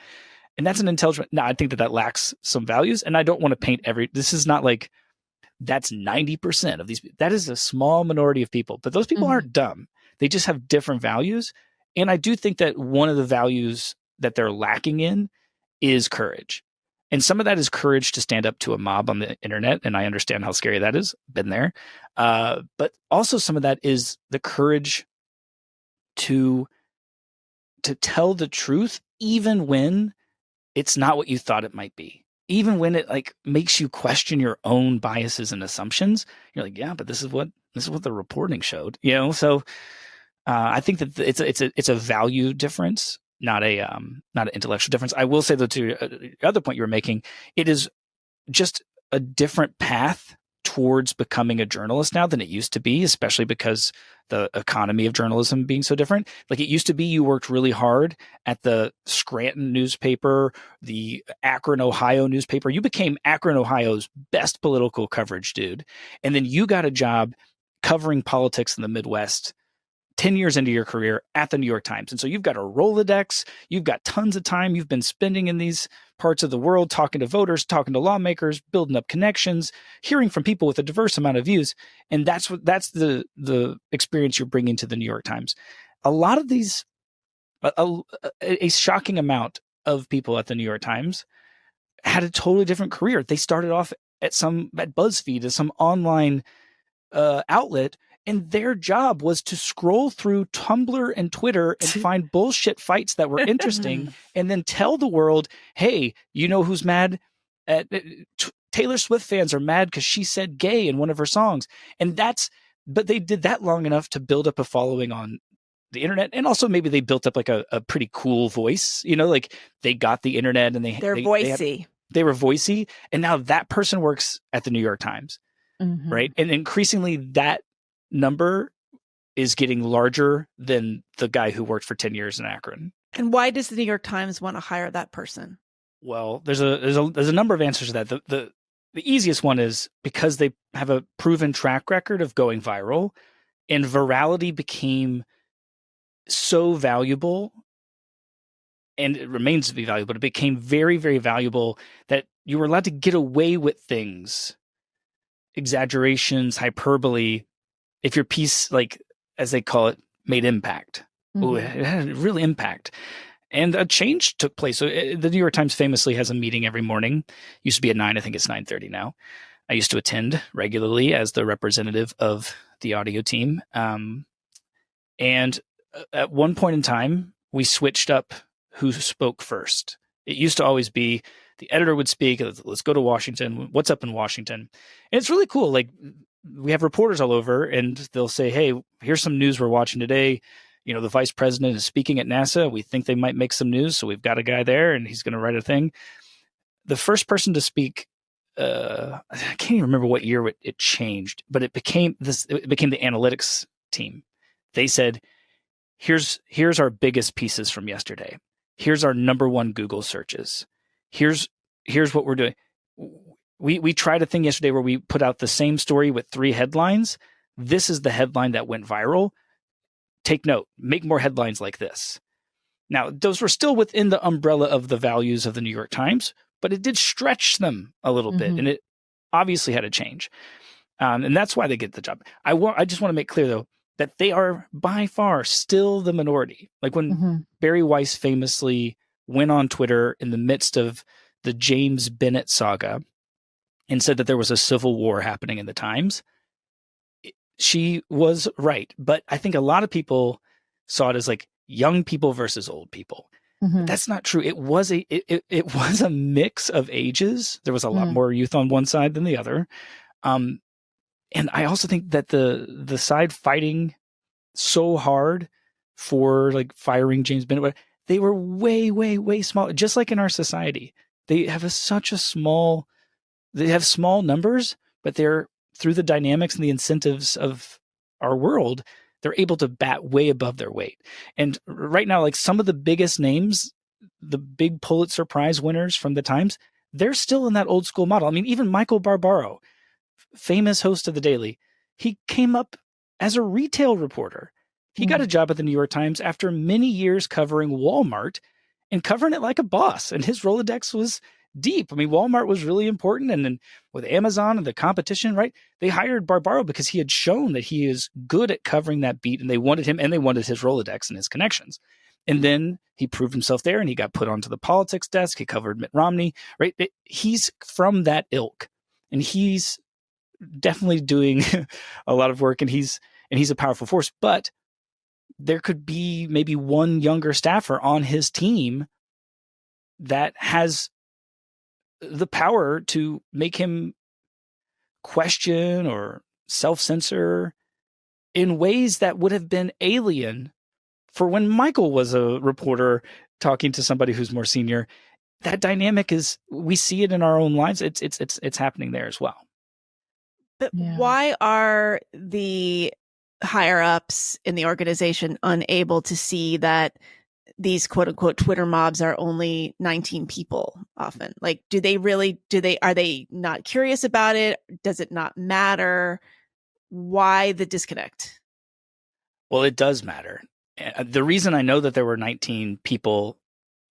And that's an intelligent. Now, I think that lacks some values, and I don't want to paint this is not like that's 90% of these. That is a small minority of people, but those people aren't dumb. They just have different values. And I do think that one of the values that they're lacking in is courage. And some of that is courage to stand up to a mob on the internet. And I understand how scary that is. Been there. But also some of that is the courage to tell the truth, even when it's not what you thought it might be. Even when it like makes you question your own biases and assumptions. You're like, yeah, but this is what the reporting showed. So I think that it's a value difference. Not an intellectual difference. I will say, though, to the other point you were making, it is just a different path towards becoming a journalist now than it used to be, especially because the economy of journalism being so different. Like, it used to be you worked really hard at the Scranton newspaper, the Akron, Ohio newspaper. You became Akron, Ohio's best political coverage dude. And then you got a job covering politics in the Midwest 10 years into your career at the New York Times. And so you've got a Rolodex, you've got tons of time you've been spending in these parts of the world, talking to voters, talking to lawmakers, building up connections, hearing from people with a diverse amount of views. And that's the experience you're bringing to the New York Times. A lot of these, a shocking amount of people at the New York Times had a totally different career. They started off at BuzzFeed, as some online outlet, And their job was to scroll through Tumblr and Twitter and find bullshit fights that were interesting and then tell the world, hey, you know who's mad? Taylor Swift fans are mad because she said gay in one of her songs. But they did that long enough to build up a following on the internet. And also maybe they built up like a pretty cool voice, like they got the internet and they're voicey. They were voicey. And now that person works at the New York Times, right? And increasingly that number is getting larger than the guy who worked for 10 years in Akron. And why does the New York Times want to hire that person? Well, there's a number of answers to that. The easiest one is because they have a proven track record of going viral, and virality became so valuable, and it remains to be valuable, but it became very, very valuable that you were allowed to get away with things, exaggerations, hyperbole, if your piece, like, as they call it, made impact. Ooh, it had a real impact. And a change took place. So the New York Times famously has a meeting every morning. Used to be at 9. I think it's 9:30 now. I used to attend regularly as the representative of the audio team. And at one point in time, we switched up who spoke first. It used to always be the editor would speak. Let's go to Washington. What's up in Washington? And it's really cool. Like, we have reporters all over and they'll say, hey, here's some news we're watching today. The vice president is speaking at NASA. We think they might make some news. So we've got a guy there and he's going to write a thing. The first person to speak, I can't even remember what year it changed, but it became the analytics team. They said, here's our biggest pieces from yesterday. Here's our number one Google searches. Here's what we're doing. We tried a thing yesterday where we put out the same story with 3 headlines. This is the headline that went viral. Take note, make more headlines like this. Now, those were still within the umbrella of the values of the New York Times, but it did stretch them a little bit, and it obviously had to change. And that's why they get the job. I just want to make clear, though, that they are by far still the minority. Like when Barry Weiss famously went on Twitter in the midst of the James Bennett saga and said that there was a civil war happening in the Times, she was right. But I think a lot of people saw it as like young people versus old people. But that's not true. It was a mix of ages. There was a lot more youth on one side than the other. And I also think that the side fighting so hard for like firing James Bennett, they were way, way, way small. Just like in our society, they have they have small numbers, but they're, through the dynamics and the incentives of our world, they're able to bat way above their weight. And right now, like some of the biggest names, the big Pulitzer Prize winners from the Times, they're still in that old school model. I mean, even Michael Barbaro, famous host of The Daily, he came up as a retail reporter. He got a job at the New York Times after many years covering Walmart and covering it like a boss. And his Rolodex was deep. I mean, Walmart was really important. And then with Amazon and the competition, right, they hired Barbaro because he had shown that he is good at covering that beat, and they wanted him, and they wanted his Rolodex and his connections. And then he proved himself there, and he got put onto the politics desk. He covered Mitt Romney, right? He's from that ilk, and he's definitely doing a lot of work, and he's a powerful force. But there could be maybe one younger staffer on his team that has the power to make him question or self-censor in ways that would have been alien for when Michael was a reporter talking to somebody who's more senior. That dynamic we see it in our own lives. It's happening there as well. But why are the higher ups in the organization unable to see that these quote unquote Twitter mobs are only 19 people often? Like, are they not curious about it? Does it not matter? Why the disconnect? Well, it does matter. The reason I know that there were 19 people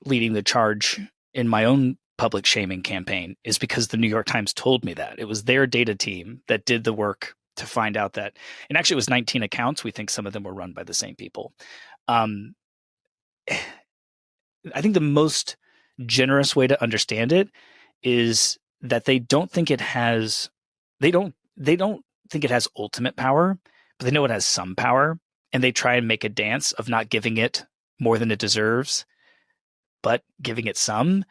leading the charge in my own public shaming campaign is because the New York Times told me that. It was their data team that did the work to find out that, and actually it was 19 accounts. We think some of them were run by the same people. I think the most generous way to understand it is that they don't think it has ultimate power, but they know it has some power, and they try and make a dance of not giving it more than it deserves, but giving it some.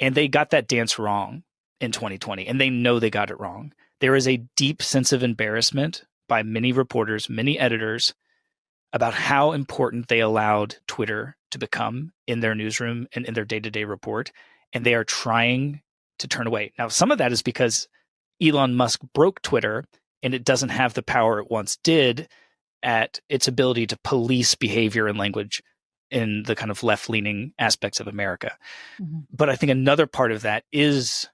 And they got that dance wrong in 2020, and they know they got it wrong. There is a deep sense of embarrassment by many reporters, many editors, about how important they allowed Twitter to become in their newsroom and in their day-to-day report. And they are trying to turn away. Now, some of that is because Elon Musk broke Twitter, and it doesn't have the power it once did at its ability to police behavior and language in the kind of left-leaning aspects of America. Mm-hmm. But I think another part of that is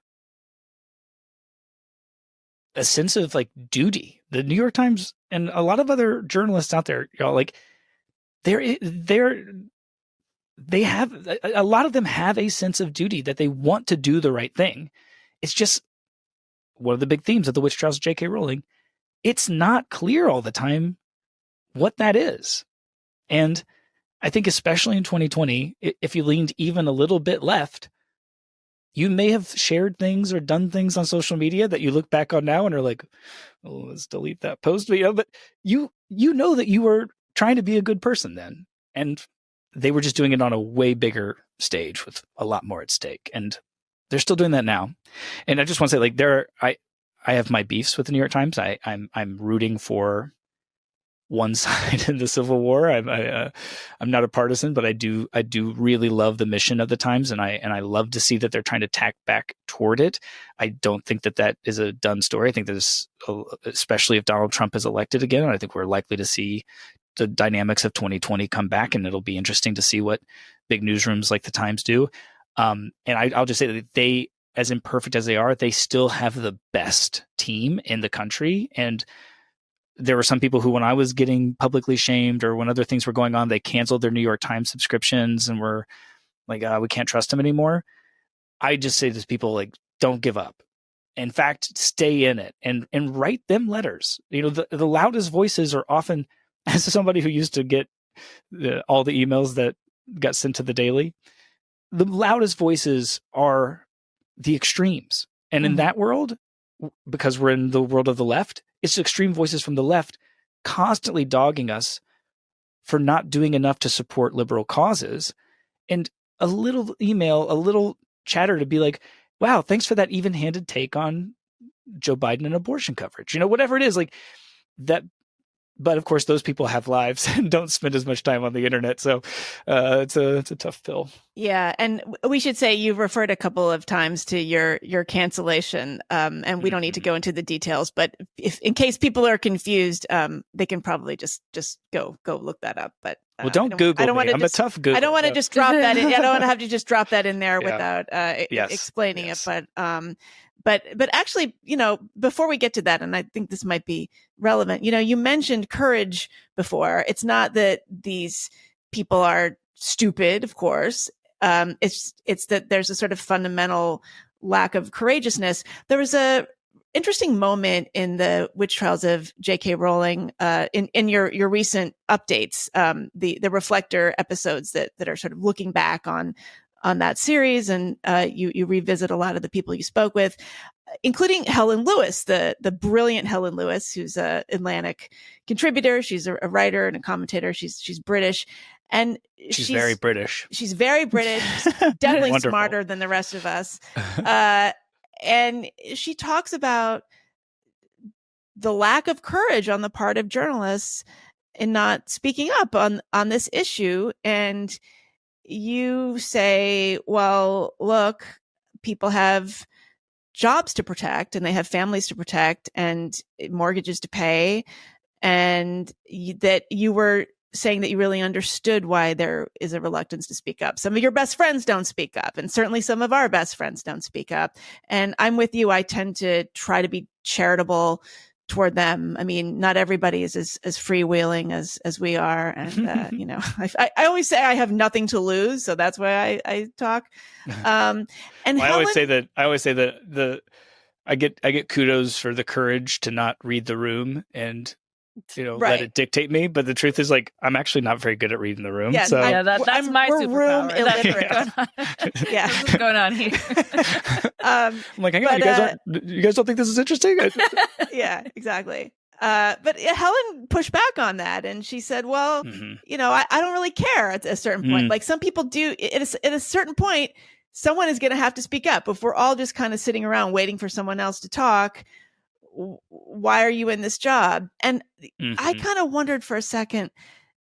a sense of like duty. The New York Times and a lot of other journalists out there, y'all, like they have a lot of them have a sense of duty that they want to do the right thing. It's just one of the big themes of the witch trials of J.K. Rowling. It's not clear all the time what that is. And I think especially in 2020, if you leaned even a little bit left, you may have shared things or done things on social media that you look back on now and are like, oh, let's delete that post. But you know that you were trying to be a good person then. And they were just doing it on a way bigger stage with a lot more at stake. And they're still doing that now. And I just want to say, like, I have my beefs with the New York Times. I'm rooting for one side in the Civil War. I'm not a partisan, but I do really love the mission of the Times, and I love to see that they're trying to tack back toward it. I don't think that is a done story. I think there's, especially if Donald Trump is elected again, I think we're likely to see the dynamics of 2020 come back, and it'll be interesting to see what big newsrooms like the Times do. And I'll just say that they, as imperfect as they are, they still have the best team in the country. And there were some people who, when I was getting publicly shamed or when other things were going on, they canceled their New York Times subscriptions and were like, we can't trust them anymore. I just say to people, like, don't give up. In fact, stay in it and write them letters. You know, the loudest voices are often, as somebody who used to get all the emails that got sent to the Daily, the loudest voices are the extremes. And in that world, because we're in the world of the left, it's extreme voices from the left constantly dogging us for not doing enough to support liberal causes. And a little email, a little chatter to be like, wow, thanks for that even-handed take on Joe Biden and abortion coverage. You know, whatever it is, like that. But of course, those people have lives and don't spend as much time on the internet. So it's a tough pill. Yeah. And we should say you've referred a couple of times to your cancellation. And we don't need to go into the details, but if in case people are confused, they can probably just go look that up. But well, don't Google me. I'm a tough Google. I don't want to just drop that in. I don't want to have to just drop that in there without explaining it. But actually, you know, before we get to that, and I think this might be relevant, you know, you mentioned courage before. It's not that these people are stupid, of course. It's that there's a sort of fundamental lack of courageousness. There was a interesting moment in the witch trials of J.K. Rowling, in your recent updates, the reflector episodes that are sort of looking back on that series, and you revisit a lot of the people you spoke with, including Helen Lewis, the brilliant Helen Lewis, who's a Atlantic contributor. She's a writer and a commentator. She's British, and she's very British. She's very British. Definitely smarter than the rest of us. And she talks about the lack of courage on the part of journalists in not speaking up on this issue. And you say, well, look, people have jobs to protect and they have families to protect and mortgages to pay. And that you were saying that you really understood why there is a reluctance to speak up. Some of your best friends don't speak up, and certainly some of our best friends don't speak up. And I'm with you. I tend to try to be charitable toward them. I mean, not everybody is as freewheeling as we are. And, you know, I always say I have nothing to lose. So that's why I talk. And well, I always say that I get kudos for the courage to not read the room and, you know, let it dictate me. But the truth is, like, I'm actually not very good at reading the room. Yeah, so that's my superpower. Room illiterate. Yeah, this is going on here. I'm like, hang on, you guys don't think this is interesting? Yeah, exactly. But Helen pushed back on that, and she said, well, I don't really care at a certain point. Like some people do. At a certain point, someone is going to have to speak up. If we're all just kind of sitting around waiting for someone else to talk, why are you in this job? And I kind of wondered for a second,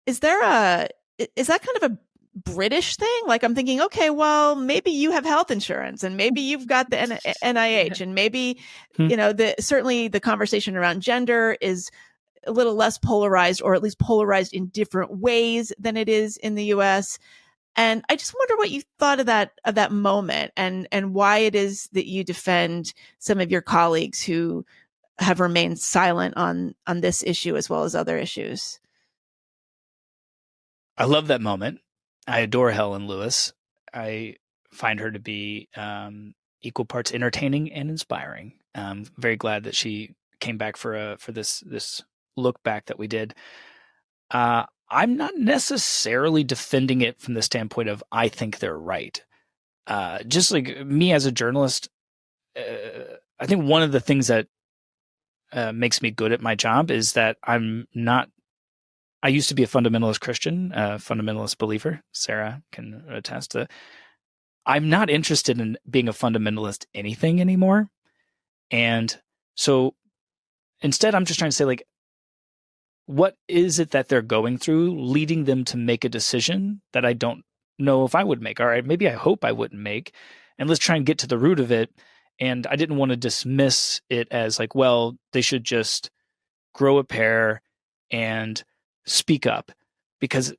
is that kind of a British thing? Like I'm thinking, okay, well, maybe you have health insurance and maybe you've got the NIH and maybe, certainly the conversation around gender is a little less polarized, or at least polarized in different ways than it is in the US. And I just wonder what you thought of that moment and why it is that you defend some of your colleagues who have remained silent on this issue as well as other issues. I love that moment. I adore Helen Lewis. I find her to be equal parts entertaining and inspiring. I'm very glad that she came back for this look back that we did. I'm not necessarily defending it from the standpoint of I think they're right. Just like me as a journalist, I think one of the things that makes me good at my job is that I used to be a fundamentalist Christian, a fundamentalist believer. Sarah can attest to. I'm not interested in being a fundamentalist anything anymore. And so instead, I'm just trying to say, like, what is it that they're going through leading them to make a decision that I don't know if I would make? All right, maybe I hope I wouldn't make. And let's try and get to the root of it. And I didn't want to dismiss it as like, well, they should just grow a pair and speak up, because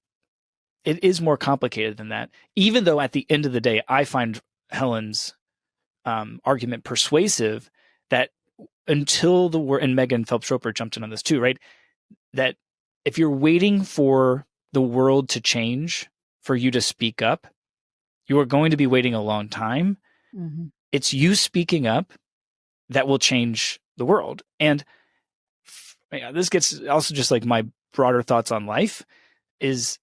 it is more complicated than that. Even though at the end of the day, I find Helen's argument persuasive that until the word, and Megan Phelps-Roper jumped in on this too, right? That if you're waiting for the world to change for you to speak up, you are going to be waiting a long time. Mm-hmm. It's you speaking up that will change the world. And this gets also just like my broader thoughts on life is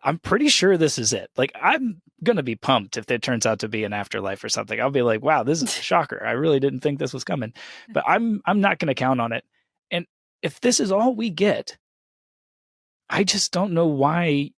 I'm pretty sure this is it. Like, I'm going to be pumped if it turns out to be an afterlife or something. I'll be like, wow, this is a shocker. I really didn't think this was coming, but I'm not going to count on it. And if this is all we get, I just don't know why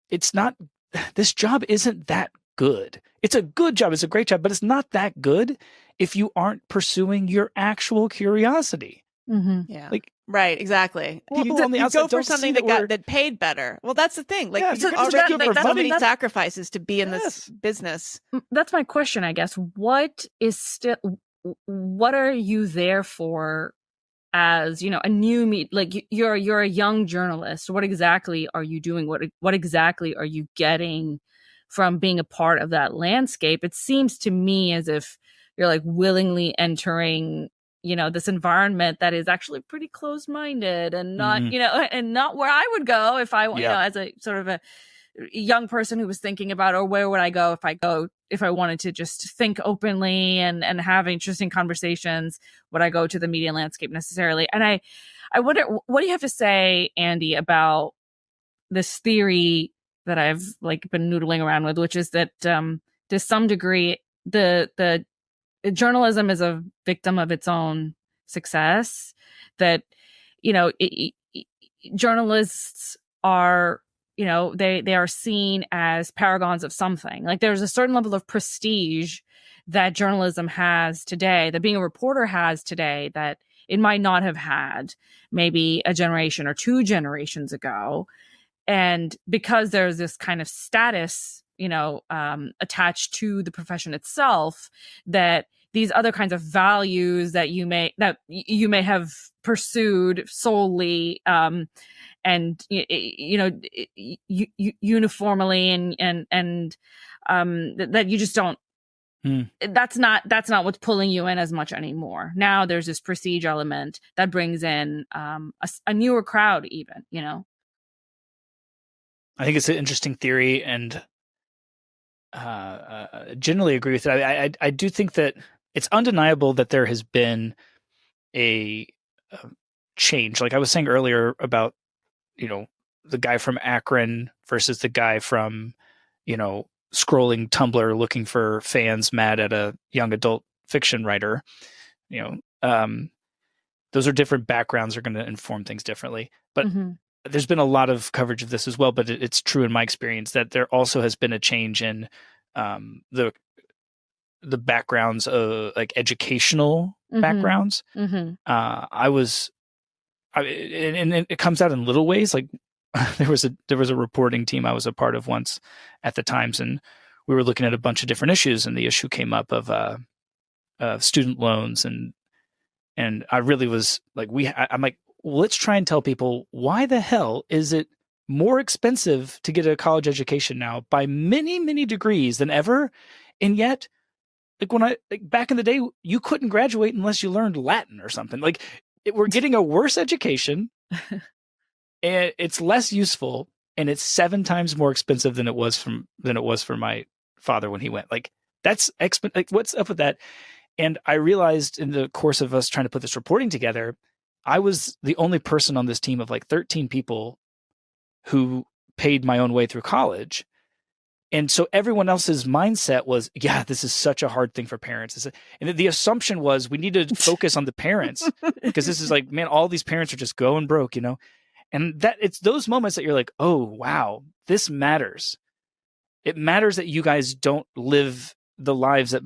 this job isn't that good. It's a good job. It's a great job, but it's not that good if you aren't pursuing your actual curiosity. Mm-hmm. Yeah. Like, right. Exactly. People on the outside go for something that paid better. Well, that's the thing. Like, you already make so many sacrifices to be in this business. That's my question, I guess. What are you there for as, a new like you're a young journalist? What exactly are you doing? What exactly are you getting from being a part of that landscape? It seems to me as if you're like willingly entering this environment that is actually pretty closed-minded and not, and not where I would go if I, as a sort of a young person who was thinking about, or where would I go if I wanted to just think openly and have interesting conversations, would I go to the media landscape necessarily? And I wonder, what do you have to say, Andy, about this theory that I've like been noodling around with, which is that to some degree, the journalism is a victim of its own success, that, journalists are, they are seen as paragons of something. Like there's a certain level of prestige that journalism has today, that being a reporter has today, that it might not have had maybe a generation or two generations ago. And because there's this kind of status, attached to the profession itself, that these other kinds of values that you may have pursued solely, and uniformly, and that you just don't. That's not what's pulling you in as much anymore. Now there's this prestige element that brings in a newer crowd, even. I think it's an interesting theory, and generally agree with it. I do think that it's undeniable that there has been a change. Like I was saying earlier about, the guy from Akron versus the guy from, scrolling Tumblr looking for fans mad at a young adult fiction writer. those are different backgrounds are going to inform things differently. But Mm-hmm. there's been a lot of coverage of this as well, but it's true in my experience that there also has been a change in the backgrounds of like educational backgrounds. Mm-hmm. And it comes out in little ways. Like there was a reporting team I was a part of once at the Times, and we were looking at a bunch of different issues, and the issue came up of student loans, and I really was like, I'm like, well, let's try and tell people, why the hell is it more expensive to get a college education now by many, many degrees than ever? And yet, like back in the day, you couldn't graduate unless you learned Latin or something. Like we're getting a worse education and it's less useful, and it's 7 times more expensive than it was for my father when he went. Like that's like, what's up with that? And I realized in the course of us trying to put this reporting together, I was the only person on this team of like 13 people who paid my own way through college. And so everyone else's mindset was, yeah, this is such a hard thing for parents. And the assumption was we need to focus on the parents because this is like, man, all these parents are just going broke, And that it's those moments that you're like, oh, wow, this matters. It matters that you guys don't live the lives that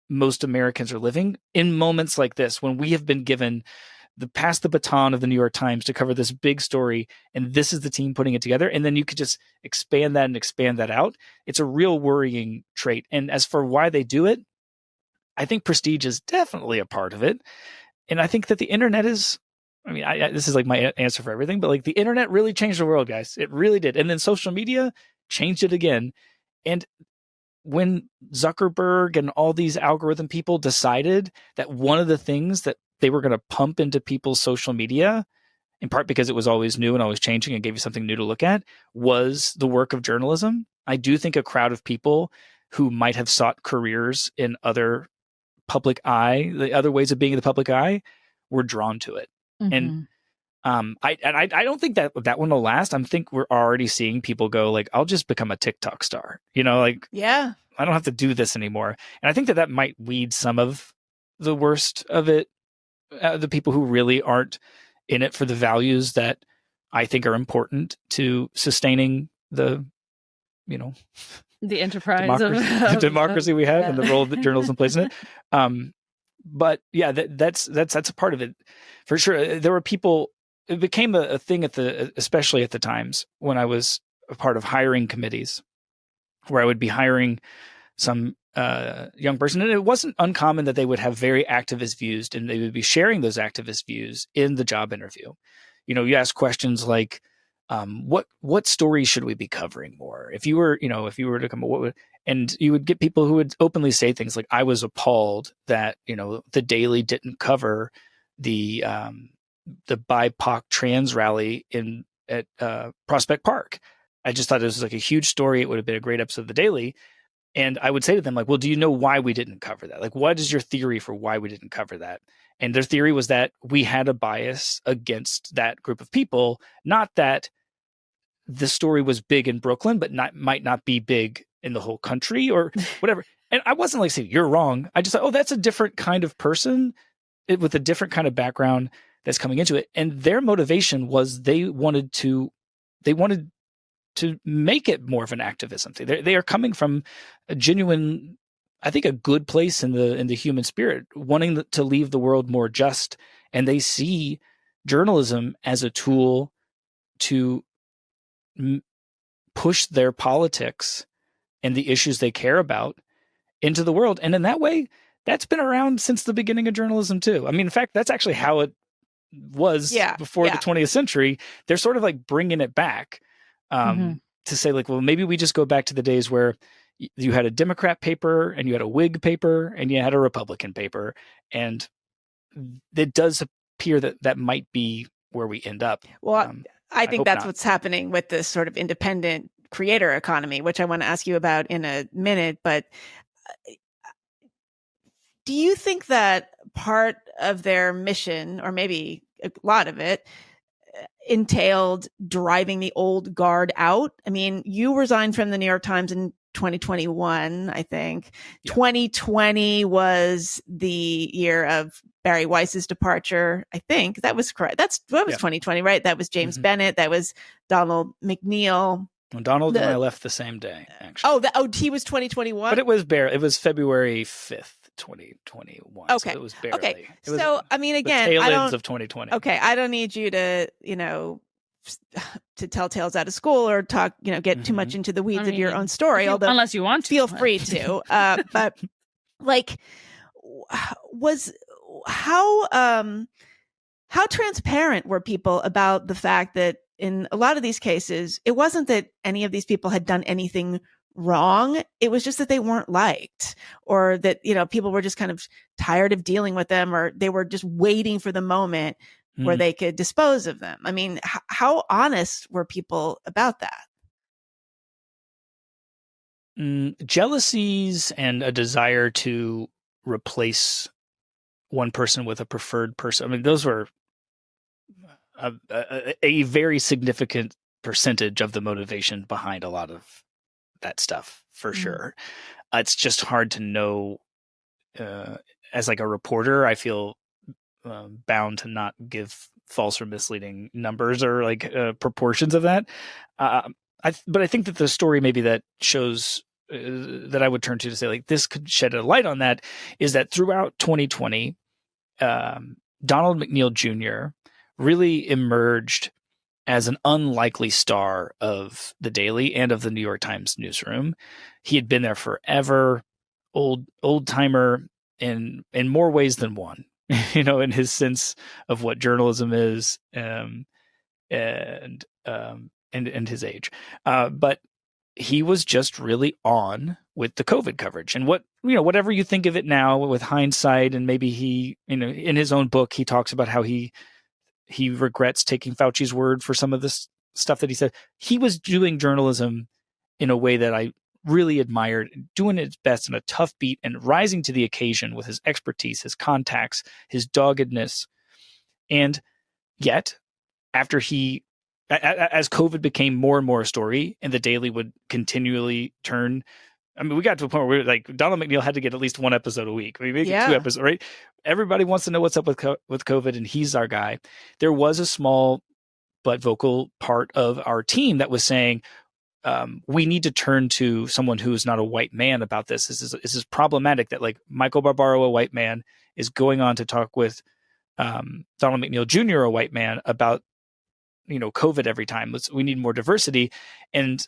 most Americans are living in moments like this, when we have been given pass the baton of the New York Times to cover this big story, and this is the team putting it together. And then you could just expand that out. It's a real worrying trait. And as for why they do it, I think prestige is definitely a part of it. And I think that the internet is, this is like my answer for everything, but like the internet really changed the world, guys. It really did. And then social media changed it again. And when Zuckerberg and all these algorithm people decided that one of the things that they were going to pump into people's social media, in part because it was always new and always changing and gave you something new to look at, was the work of journalism, I do think a crowd of people who might have sought careers in other public eye, the other ways of being in the public eye, were drawn to it. Mm-hmm. And I don't think that one will last. I think we're already seeing people go like, I'll just become a TikTok star, like, yeah, I don't have to do this anymore. And I think that might weed some of the worst of it, the people who really aren't in it for the values that I think are important to sustaining the enterprise democracy we have, and the role that journalism plays in it. But yeah, that's a part of it for sure. There were people. It became a thing especially at the Times, when I was a part of hiring committees, where I would be hiring some young person, and it wasn't uncommon that they would have very activist views, and they would be sharing those activist views in the job interview. You ask questions like, what stories should we be covering more? If you were to come, and you would get people who would openly say things like, I was appalled that, the Daily didn't cover the BIPOC trans rally at Prospect Park. I just thought it was like a huge story. It would have been a great episode of the Daily. And I would say to them, like, well, do you know why we didn't cover that? Like, what is your theory for why we didn't cover that? And their theory was that we had a bias against that group of people, not that the story was big in Brooklyn, but might not be big in the whole country or whatever. And I wasn't like saying you're wrong. I just thought, oh, that's a different kind of person with a different kind of background that's coming into it. And their motivation was they wanted to make it more of an activism thing. They are coming from a genuine, I think, a good place in the human spirit, wanting to leave the world more just. And they see journalism as a tool to push their politics and the issues they care about into the world. And in that way, that's been around since the beginning of journalism too. I mean, in fact, that's actually how it was before the 20th century. They're sort of like bringing it back to say like, well, maybe we just go back to the days where you had a Democrat paper and you had a Whig paper and you had a Republican paper. And it does appear that might be where we end up. Well, I think that's what's happening with this sort of independent creator economy, which I want to ask you about in a minute. But do you think that part of their mission, or maybe a lot of it, entailed driving the old guard out? I mean, you resigned from the New York Times in 2021, I think. Yeah. 2020 was the year of Barry Weiss's departure. I think that was correct. That was 2020, right? That was James Bennett. That was Donald McNeil. Well, Donald and I left the same day, actually. He was 2021? But it was February 5th, 2021. Okay. So it was barely. Okay. So, I mean, again, the tail ends of 2020. Okay. I don't need you to, to tell tales out of school or talk, get too much into the weeds of your own story. Although, unless you want to. Feel free to. But like, how transparent were people about the fact that in a lot of these cases, it wasn't that any of these people had done anything wrong. It was just that they weren't liked, or that, people were just kind of tired of dealing with them, or they were just waiting for the moment where they could dispose of them. I mean, how honest were people about that? Jealousies and a desire to replace one person with a preferred person. I mean, those were a very significant percentage of the motivation behind a lot of that stuff, for sure. It's just hard to know. As like a reporter, I feel bound to not give false or misleading numbers or like proportions of that. But I think that the story maybe that shows that I would turn to say like this could shed a light on that is that throughout 2020, Donald McNeil Jr. really emerged as an unlikely star of the Daily and of the New York Times newsroom. He had been there forever, old timer in more ways than one, in his sense of what journalism is, and his age. But he was just really on with the COVID coverage, and whatever you think of it now with hindsight, and maybe he, in his own book, he talks about how he regrets taking Fauci's word for some of this stuff that he said. He was doing journalism in a way that I really admired, doing his best in a tough beat and rising to the occasion with his expertise, his contacts, his doggedness. And yet, after as COVID became more and more a story and the Daily would continually turn, I mean, we got to a point where we were like, Donald McNeil had to get at least one episode a week. Maybe make it 2 episodes, right? Everybody wants to know what's up with COVID, and he's our guy. There was a small but vocal part of our team that was saying, we need to turn to someone who is not a white man about this. This is problematic that like Michael Barbaro, a white man, is going on to talk with Donald McNeil Jr., a white man, about COVID every time. We need more diversity. And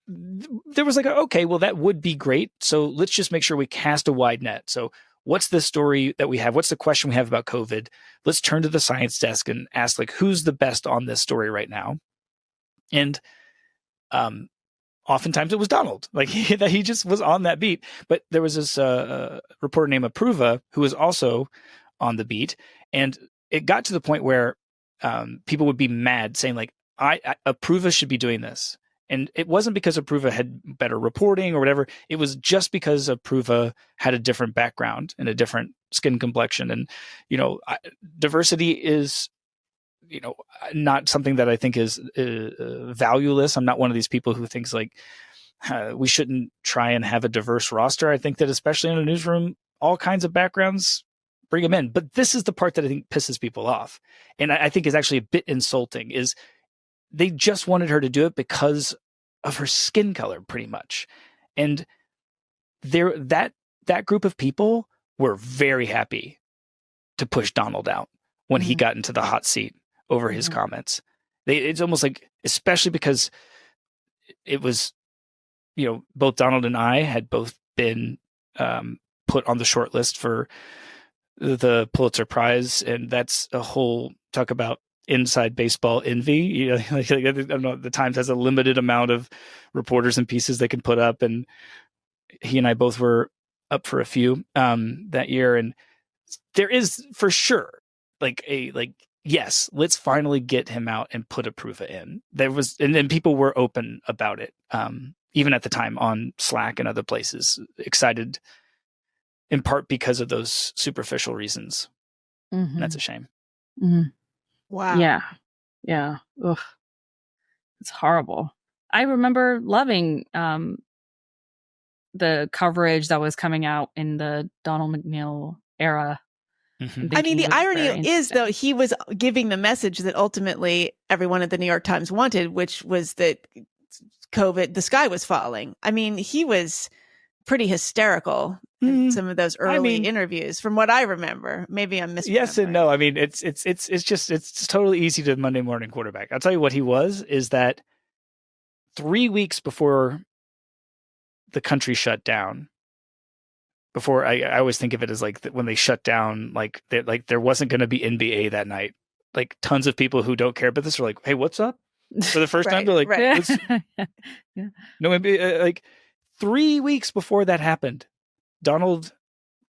there was like, okay, well, that would be great. So let's just make sure we cast a wide net. So what's the story that we have? What's the question we have about COVID? Let's turn to the science desk and ask like, who's the best on this story right now? And oftentimes it was Donald, like he just was on that beat. But there was this reporter named Apruva who was also on the beat. And it got to the point where people would be mad saying like, Apruva should be doing this. And it wasn't because Apruva had better reporting or whatever. It was just because Apruva had a different background and a different skin complexion. And, diversity is, not something that I think is valueless. I'm not one of these people who thinks like we shouldn't try and have a diverse roster. I think that especially in a newsroom, all kinds of backgrounds, bring them in. But this is the part that I think pisses people off. And I think is actually a bit insulting is they just wanted her to do it because of her skin color, pretty much. And that group of people were very happy to push Donald out when he got into the hot seat over his comments. It's almost like, especially because it was, both Donald and I had both been put on the short list for the Pulitzer Prize, and that's a whole talk about inside baseball envy. I don't know, the Times has a limited amount of reporters and pieces they can put up, and he and I both were up for a few that year. And there is for sure yes, let's finally get him out and put Apruva in. And then people were open about it, even at the time on Slack and other places, excited in part because of those superficial reasons. And that's a shame. Wow. Yeah. Ugh. It's horrible. I remember loving the coverage that was coming out in the Donald McNeil era. I mean, the irony is, though, he was giving the message that ultimately everyone at the New York Times wanted, which was that the sky was falling. I mean, he was pretty hysterical in some of those early interviews, from what I remember. Maybe I'm misremembering. Yes and no. I mean, it's totally easy to Monday morning quarterback. I'll tell you what he was, is that 3 weeks before the country shut down, before I always think of it as like when they shut down, like there wasn't going to be NBA that night. Like tons of people who don't care about this are like, "Hey, what's up?" For the first time, they're like, yeah. "No NBA." Like 3 weeks before that happened, Donald,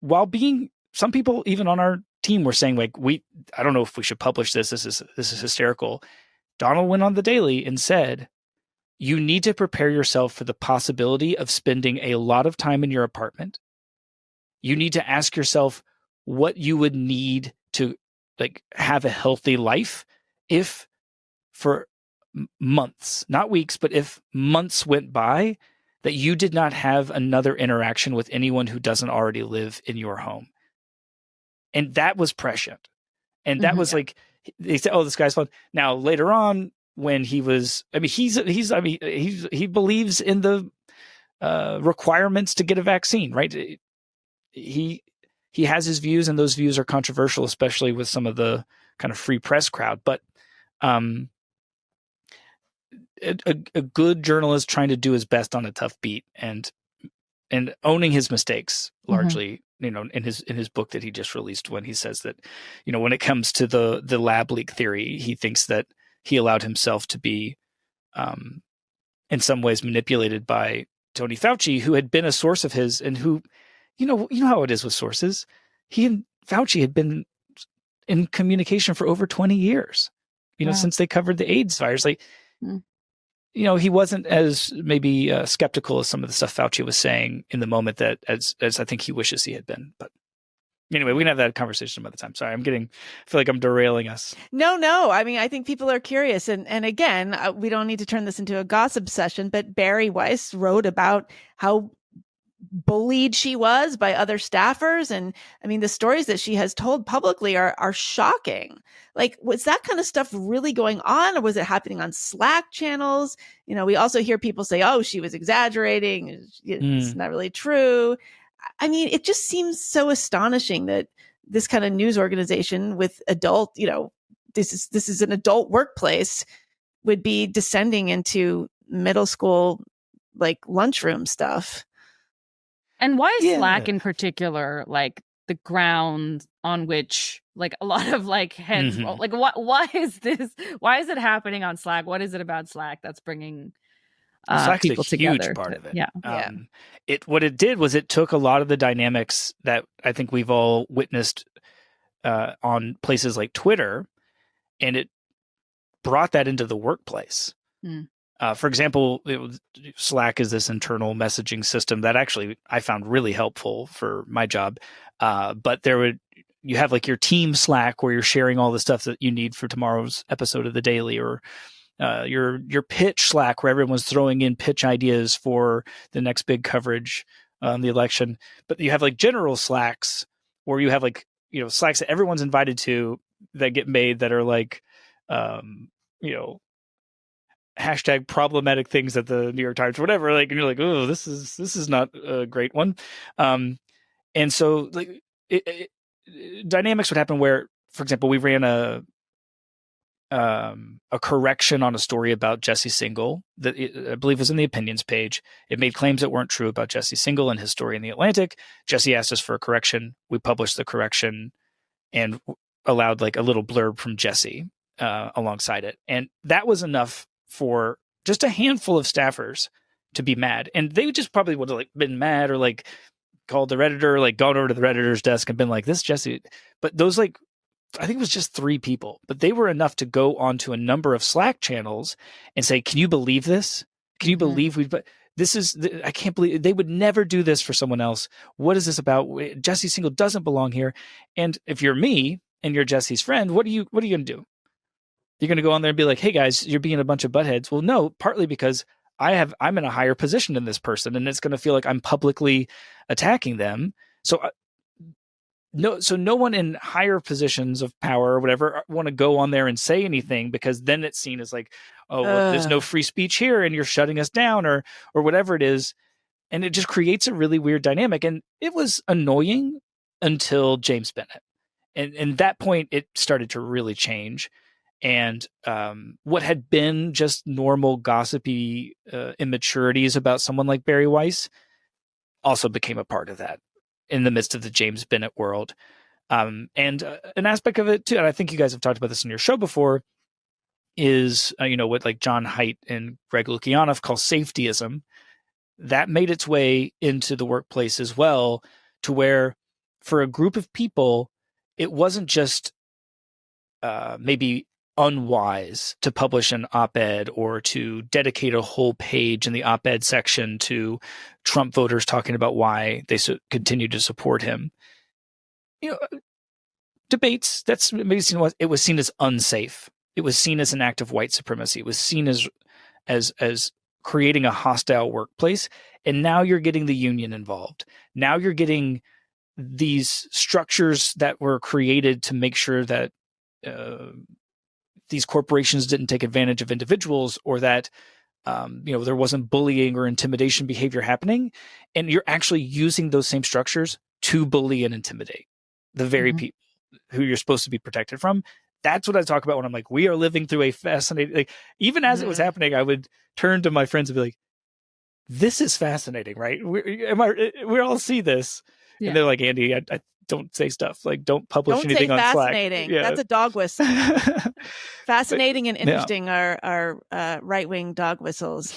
while being, some people even on our team were saying like, I don't know if we should publish this. This is hysterical. Donald went on the Daily and said, "You need to prepare yourself for the possibility of spending a lot of time in your apartment. You need to ask yourself what you would need to like have a healthy life if for months, not weeks, but if months went by that you did not have another interaction with anyone who doesn't already live in your home." And that was prescient. And that was like, they said, "Oh, this guy's fun." Now, later on, when he was, I mean, he believes in the requirements to get a vaccine, right? He has his views, and those views are controversial, especially with some of the kind of free press crowd. But a good journalist trying to do his best on a tough beat and owning his mistakes largely, in his book that he just released, when he says that, when it comes to the lab leak theory, he thinks that he allowed himself to be in some ways manipulated by Tony Fauci, who had been a source of his, and who, you know how it is with sources. He and Fauci had been in communication for over 20 years, since they covered the AIDS virus. Like, he wasn't as maybe skeptical as some of the stuff Fauci was saying in the moment that as I think he wishes he had been. But anyway, we can have that conversation another time. Sorry, I feel like I'm derailing us. No. I mean, I think people are curious. And again, we don't need to turn this into a gossip session, but Barry Weiss wrote about how bullied she was by other staffers. And I mean, the stories that she has told publicly are shocking. Like, was that kind of stuff really going on, or was it happening on Slack channels? We also hear people say, "Oh, she was exaggerating. It's not really true." I mean, it just seems so astonishing that this kind of news organization with adult, this is an adult workplace, would be descending into middle school, like lunchroom stuff. And why is Slack in particular like the ground on which like a lot of like heads roll? Like, why is this? Why is it happening on Slack? What is it about Slack that's bringing Slack's people a together? Huge part of it. Yeah. What it did was it took a lot of the dynamics that I think we've all witnessed on places like Twitter, and it brought that into the workplace. For example, Slack is this internal messaging system that actually I found really helpful for my job. But you have like your team Slack where you're sharing all the stuff that you need for tomorrow's episode of the Daily, or your pitch Slack where everyone's throwing in pitch ideas for the next big coverage on the election. But you have like general Slacks where you have like, Slacks that everyone's invited to that get made that are like, hashtag problematic things at the New York Times or whatever, like, and you're like, "Oh, this is not a great one." And so like dynamics would happen where, for example, we ran a correction on a story about Jesse Singal that I believe was in the opinions page. It made claims that weren't true about Jesse Singal and his story in the Atlantic. Jesse asked us for a correction. We published the correction and allowed like a little blurb from Jesse alongside it. And that was enough for just a handful of staffers to be mad. And they just probably would have like been mad or like called the Redditor, like gone over to the Redditor's desk and been like, "This Jesse." But those like, I think it was just 3 people, but they were enough to go onto a number of Slack channels and say, "Can you believe this? Can you believe I can't believe they would never do this for someone else. What is this about? Jesse Singal doesn't belong here." And if you're me and you're Jesse's friend, what are you going to do? You're going to go on there and be like, "Hey guys, you're being a bunch of buttheads." Well, no, partly because I'm in a higher position than this person, and it's going to feel like I'm publicly attacking them. So no one in higher positions of power or whatever want to go on there and say anything, because then it's seen as like, oh, well, there's no free speech here and you're shutting us down, or whatever it is. And it just creates a really weird dynamic. And it was annoying until James Bennett. And that point, it started to really change. And what had been just normal gossipy immaturities about someone like Barry Weiss also became a part of that in the midst of the James Bennett world. And an aspect of it too, and I think you guys have talked about this in your show before, is what like John Haidt and Greg Lukianoff call safetyism. That made its way into the workplace as well, to where for a group of people, it wasn't just maybe unwise to publish an op-ed or to dedicate a whole page in the op-ed section to Trump voters talking about why they continue to support him. Debates, that's maybe seen as, it was seen as unsafe. It was seen as an act of white supremacy. It was seen as creating a hostile workplace. And now you're getting the union involved. Now you're getting these structures that were created to make sure that these corporations didn't take advantage of individuals, or that there wasn't bullying or intimidation behavior happening. And you're actually using those same structures to bully and intimidate the very people who you're supposed to be protected from. That's what I talk about when I'm like, we are living through a fascinating, like, even as it was happening, I would turn to my friends and be like, this is fascinating, right? We all see this. Yeah. And they're like, Andy, I don't say stuff. Like, don't publish anything on Slack. Fascinating. Yeah. That's a dog whistle. Fascinating and interesting are right-wing dog whistles.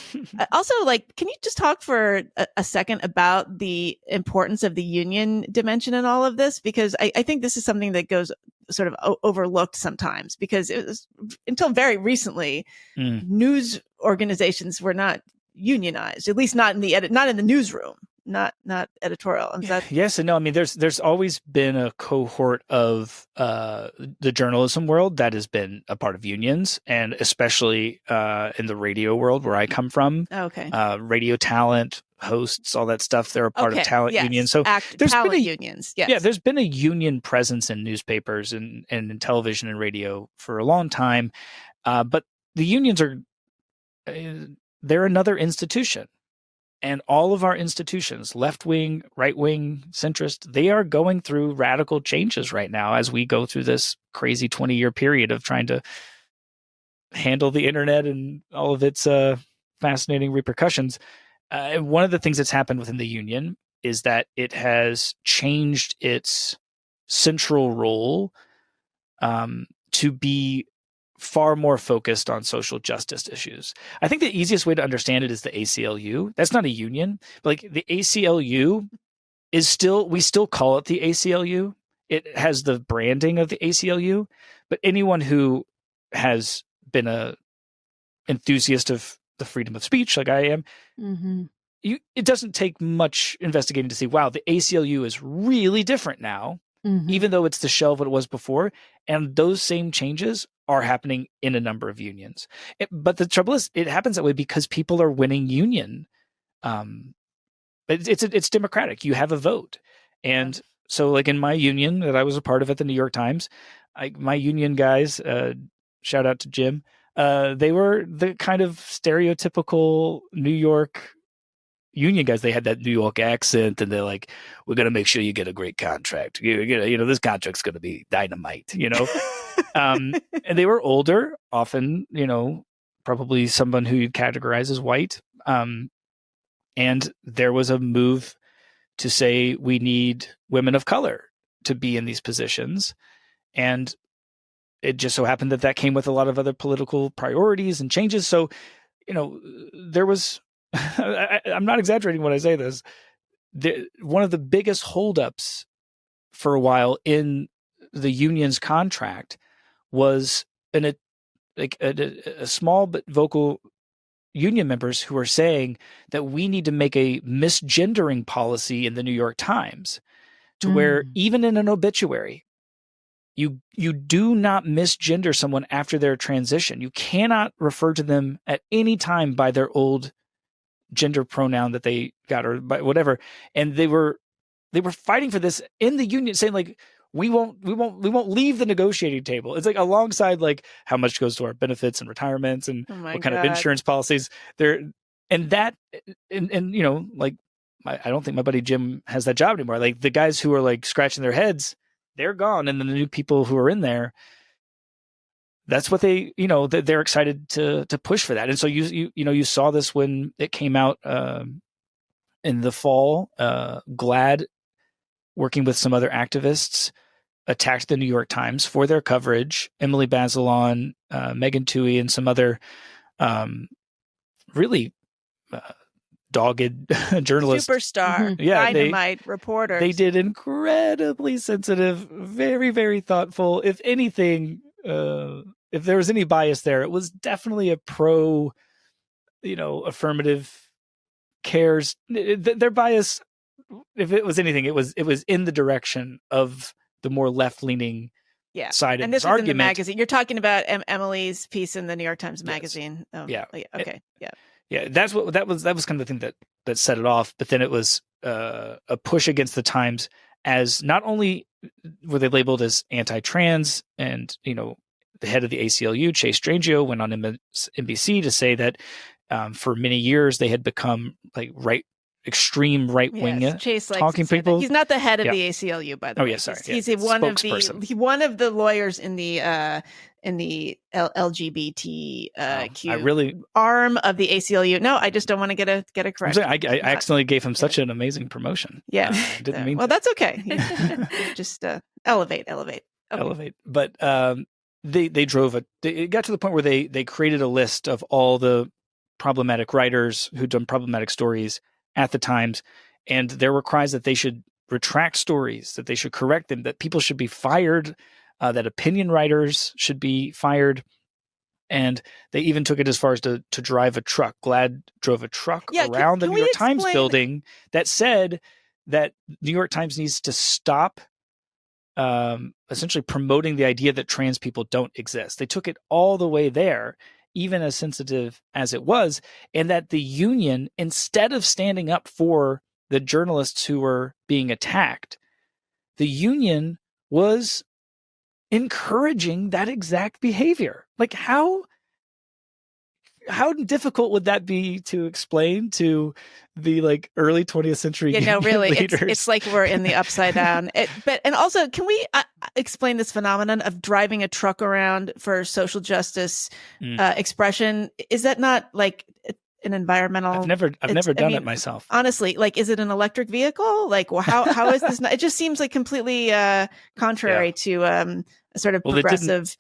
Also, like, can you just talk for a second about the importance of the union dimension in all of this? Because I think this is something that goes sort of overlooked sometimes, because it was until very recently, news organizations were not unionized, at least not in the newsroom. Not editorial. Yes and no. I mean, there's always been a cohort of the journalism world that has been a part of unions, and especially in the radio world where I come from. Okay. Radio talent, hosts, all that stuff. They're a part of talent unions. So there's been unions. Yes. Yeah, there's been a union presence in newspapers and in television and radio for a long time. But the unions they're another institution. And all of our institutions, left-wing, right-wing, centrist, they are going through radical changes right now as we go through this crazy 20-year period of trying to handle the internet and all of its fascinating repercussions. And one of the things that's happened within the union is that it has changed its central role to be far more focused on social justice issues. I think the easiest way to understand it is the ACLU. That's not a union. But like, the ACLU is we still call it the ACLU. It has the branding of the ACLU, but anyone who has been a enthusiast of the freedom of speech, like I am, it doesn't take much investigating to see, wow, the ACLU is really different now, even though it's the shell of what it was before. And those same changes are happening in a number of unions. But the trouble is, it happens that way because people are winning union. It's democratic. You have a vote. And so, like, in my union that I was a part of at the New York Times, my union guys, shout out to Jim, they were the kind of stereotypical New York union guys. They had that New York accent, and they're like, we're going to make sure you get a great contract. This contract's going to be dynamite, and they were older, often, probably someone who you'd categorize as white. And there was a move to say, we need women of color to be in these positions. And it just so happened that came with a lot of other political priorities and changes. So, there was, I'm not exaggerating when I say this, one of the biggest holdups for a while in the union's contract was a small but vocal union members who are saying that we need to make a misgendering policy in the New York Times, to where even in an obituary, you do not misgender someone after their transition. You cannot refer to them at any time by their old gender pronoun that they got, or by whatever. And they They were fighting for this in the union, saying like, we won't leave the negotiating table. It's like alongside like how much goes to our benefits and retirements and what kind of insurance policies there. And that, and you know, like, I don't think my buddy Jim has that job anymore. Like the guys who are like scratching their heads, they're gone. And then the new people who are in there, that's what they, you know, they're excited to push for that. And so you saw this when it came out in the fall. GLAAD, working with some other activists, attacked the New York Times for their coverage. Emily Bazelon, Megan Twohey, and some other really dogged journalists. Superstar, dynamite reporters. They did incredibly sensitive, very, very thoughtful. If anything, if there was any bias there, it was definitely a pro, you know, affirmative cares. Their bias, if it was anything, it was in the direction of the more left-leaning side of this argument. And this is in the magazine. You're talking about Emily's piece in the New York Times Magazine. Yeah. Okay. Yeah, that was kind of the thing that set it off. But then it was a push against the Times, as not only were they labeled as anti-trans, and you know, the head of the ACLU, Chase Strangio, went on NBC to say that for many years they had become like extreme right-wing talking people. He's not the head of the ACLU, by the way. Oh, yeah, sorry. He's one of the lawyers in the LGBTQ arm of the ACLU. No, I just don't want to get a correction. I accidentally gave him such an amazing promotion. Yeah, didn't mean. Well, that's okay. Just elevate. Okay. Elevate. But they drove it. It got to the point where they created a list of all the problematic writers who'd done problematic stories at the Times, and there were cries that they should retract stories, that they should correct them, that people should be fired, that opinion writers should be fired. And they even took it as far as to drive a truck. GLAAD drove a truck around the New York Times building that said that New York Times needs to stop essentially promoting the idea that trans people don't exist. They took it all the way there, even as sensitive as it was, and that the union, instead of standing up for the journalists who were being attacked, the union was encouraging that exact behavior. Like how difficult would that be to explain to the like early 20th century really leaders? It's like we're in the upside down. And also, can we explain this phenomenon of driving a truck around for social justice expression? Is that not like an environmental? I've never done it myself. Honestly, like, is it an electric vehicle? Like, well, how is this not? It just seems like completely contrary to a sort of progressive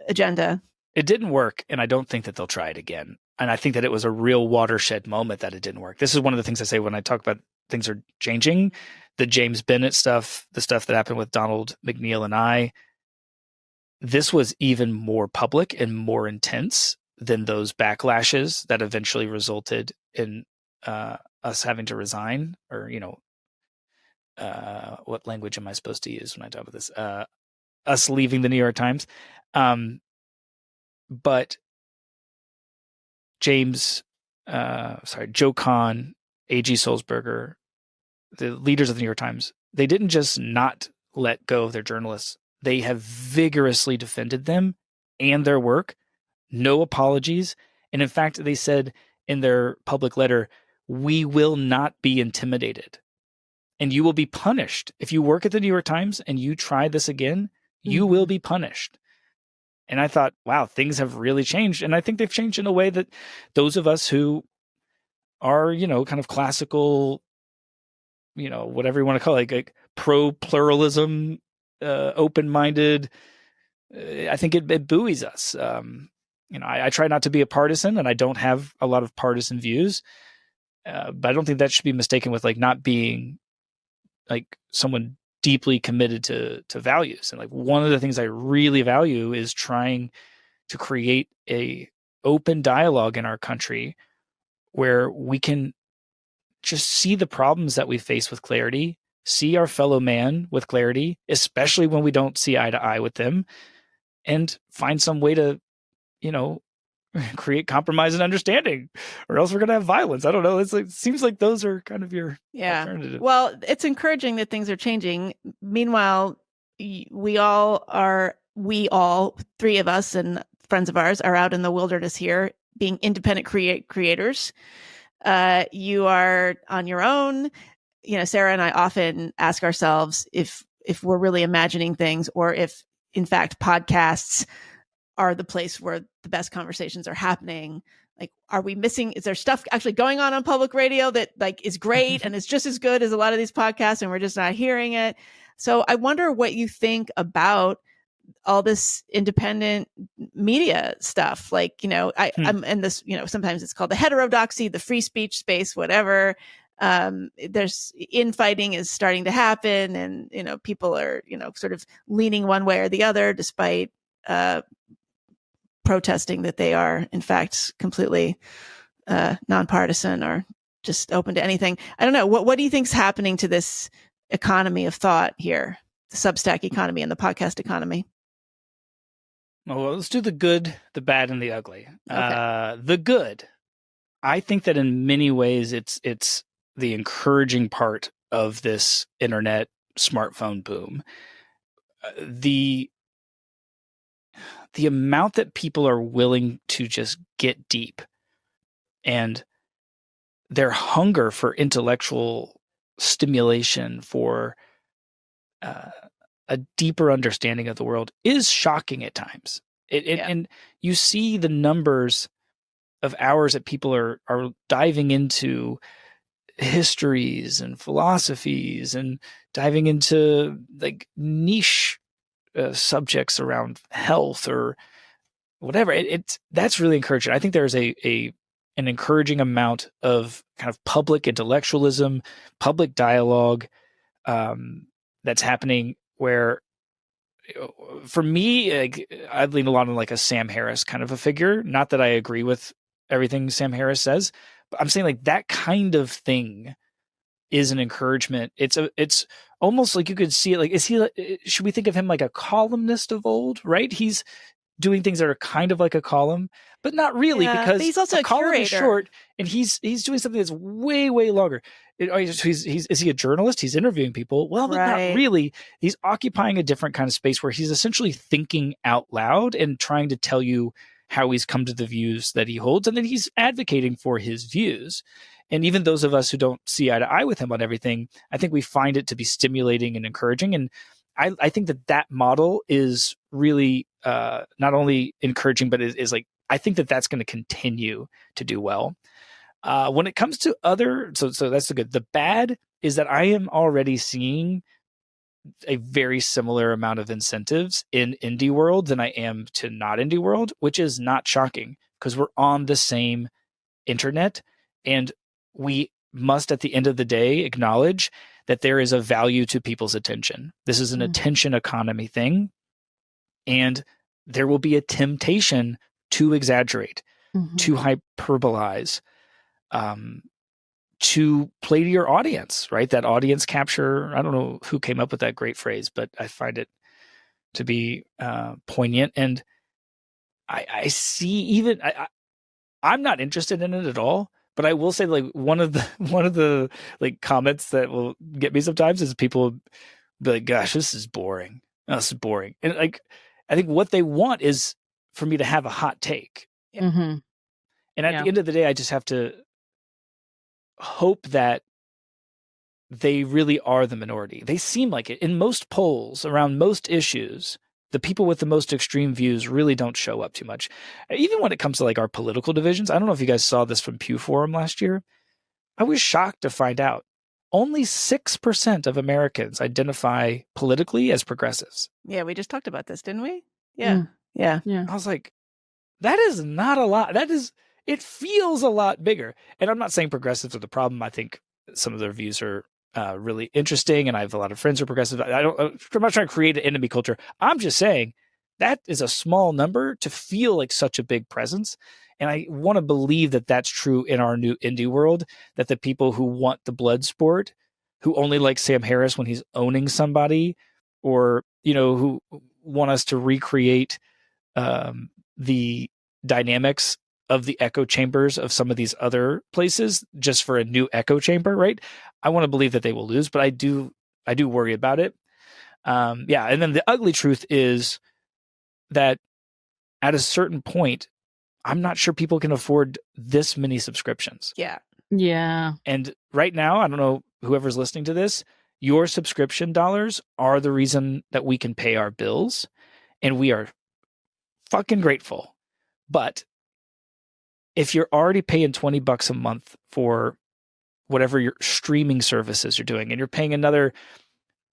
agenda. It didn't work, and I don't think that they'll try it again. And I think that it was a real watershed moment that it didn't work. This is one of the things I say when I talk about things are changing. The James Bennett stuff, the stuff that happened with Donald McNeil and I, this was even more public and more intense than those backlashes that eventually resulted in us having to resign, or, you know, what language am I supposed to use when I talk about this? Us leaving the New York Times. But Joe Kahn, A.G. Sulzberger, the leaders of the New York Times, they didn't just not let go of their journalists. They have vigorously defended them and their work. No apologies. And in fact, they said in their public letter, we will not be intimidated. And you will be punished. If you work at the New York Times and you try this again, you will be punished. And I thought, wow, things have really changed. And I think they've changed in a way that those of us who are, you know, kind of classical, you know, whatever you want to call it, like pro-pluralism, open-minded, I think it buoys us. You know, I try not to be a partisan, and I don't have a lot of partisan views, but I don't think that should be mistaken with like not being like someone deeply committed to values. And like one of the things I really value is trying to create a open dialogue in our country where we can just see the problems that we face with clarity, see our fellow man with clarity, especially when we don't see eye to eye with them, and find some way to, you know, create compromise and understanding, or else we're going to have violence. I don't know. It seems like those are kind of your alternative. Well, it's encouraging that things are changing. Meanwhile, we all, three of us and friends of ours, are out in the wilderness here being independent creators. You are on your own. Sarah and I often ask ourselves if we're really imagining things, or if in fact podcasts are the place where the best conversations are happening. Like, are we missing, is there stuff actually going on public radio that like is great and is just as good as a lot of these podcasts, and we're just not hearing it? So I wonder what you think about all this independent media stuff. Like, I'm in this, sometimes it's called the heterodoxy, the free speech space, whatever. There's infighting is starting to happen, and, people are, sort of leaning one way or the other, despite, protesting that they are in fact completely, nonpartisan or just open to anything. I don't know. What do you think's happening to this economy of thought here? The Substack economy and the podcast economy? Well, let's do the good, the bad, and the ugly. Okay. The good, I think that in many ways it's the encouraging part of this internet smartphone boom. The amount that people are willing to just get deep, and their hunger for intellectual stimulation, for a deeper understanding of the world, is shocking at times. And you see the numbers of hours that people are diving into histories and philosophies, and diving into like niche subjects around health or whatever. That's really encouraging. I think there's an encouraging amount of kind of public intellectualism, public dialogue, that's happening, where for me, I lean a lot on like a Sam Harris kind of a figure. Not that I agree with everything Sam Harris says, but I'm saying like that kind of thing is an encouragement. It's almost like you could see it. Like, should we think of him like a columnist of old, right? He's doing things that are kind of like a column, but not really, because he's also a column curator. is short, and he's doing something that's way, way longer. Is he a journalist? He's interviewing people. Well, but not really. He's occupying a different kind of space where he's essentially thinking out loud and trying to tell you how he's come to the views that he holds, and then he's advocating for his views. And even those of us who don't see eye to eye with him on everything, I think we find it to be stimulating and encouraging. And I think that model is really not only encouraging, but is like, I think that's going to continue to do well. When it comes to so that's the good. The bad is that I am already seeing a very similar amount of incentives in indie world than I am to not indie world, which is not shocking, because we're on the same internet, and we must, at the end of the day, acknowledge that there is a value to people's attention. This is an attention economy thing, and there will be a temptation to exaggerate, to hyperbolize, to play to your audience, right? That audience capture. I don't know who came up with that great phrase, but I find it to be poignant. And I see I'm not interested in it at all. But I will say, like, one of the like comments that will get me sometimes is people be like, "Gosh, this is boring. Oh, this is boring." And like, I think what they want is for me to have a hot take. And at the end of the day, I just have to hope that they really are the minority. They seem like it in most polls around most issues. The people with the most extreme views really don't show up too much. Even when it comes to like our political divisions, I don't know if you guys saw this from Pew Forum last year. I was shocked to find out only 6% of Americans identify politically as progressives. Yeah, we just talked about this, didn't we? Yeah. I was like, that is not a lot. It feels a lot bigger. And I'm not saying progressives are the problem. I think some of their views are really interesting, and I have a lot of friends who are progressive. I'm not trying to create an enemy culture. I'm just saying that is a small number to feel like such a big presence. And I want to believe that that's true in our new indie world, that the people who want the blood sport, who only like Sam Harris when he's owning somebody, or, who want us to recreate the dynamics of the echo chambers of some of these other places just for a new echo chamber, right? I want to believe that they will lose, but I do worry about it. Yeah. And then the ugly truth is that at a certain point, I'm not sure people can afford this many subscriptions. Yeah. Yeah. And right now, I don't know, whoever's listening to this, your subscription dollars are the reason that we can pay our bills. And we are fucking grateful. But if you're already paying $20 a month for whatever your streaming services you're doing, and you're paying another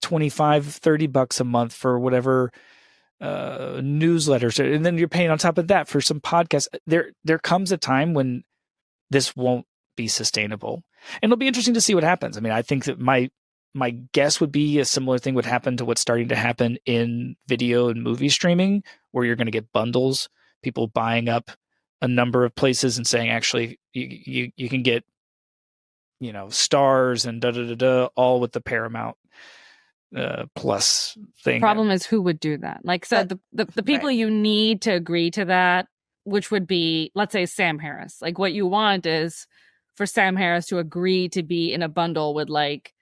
$25-$30 a month for whatever newsletters, and then you're paying on top of that for some podcasts, there comes a time when this won't be sustainable. And it'll be interesting to see what happens. I mean, I think that my guess would be a similar thing would happen to what's starting to happen in video and movie streaming, where you're going to get bundles, people buying up a number of places and saying, actually, you can get, stars and all with the Paramount Plus thing. Problem is, who would do that? Like, so the people right. you need to agree to that, which would be, let's say, Sam Harris. Like, what you want is for Sam Harris to agree to be in a bundle with like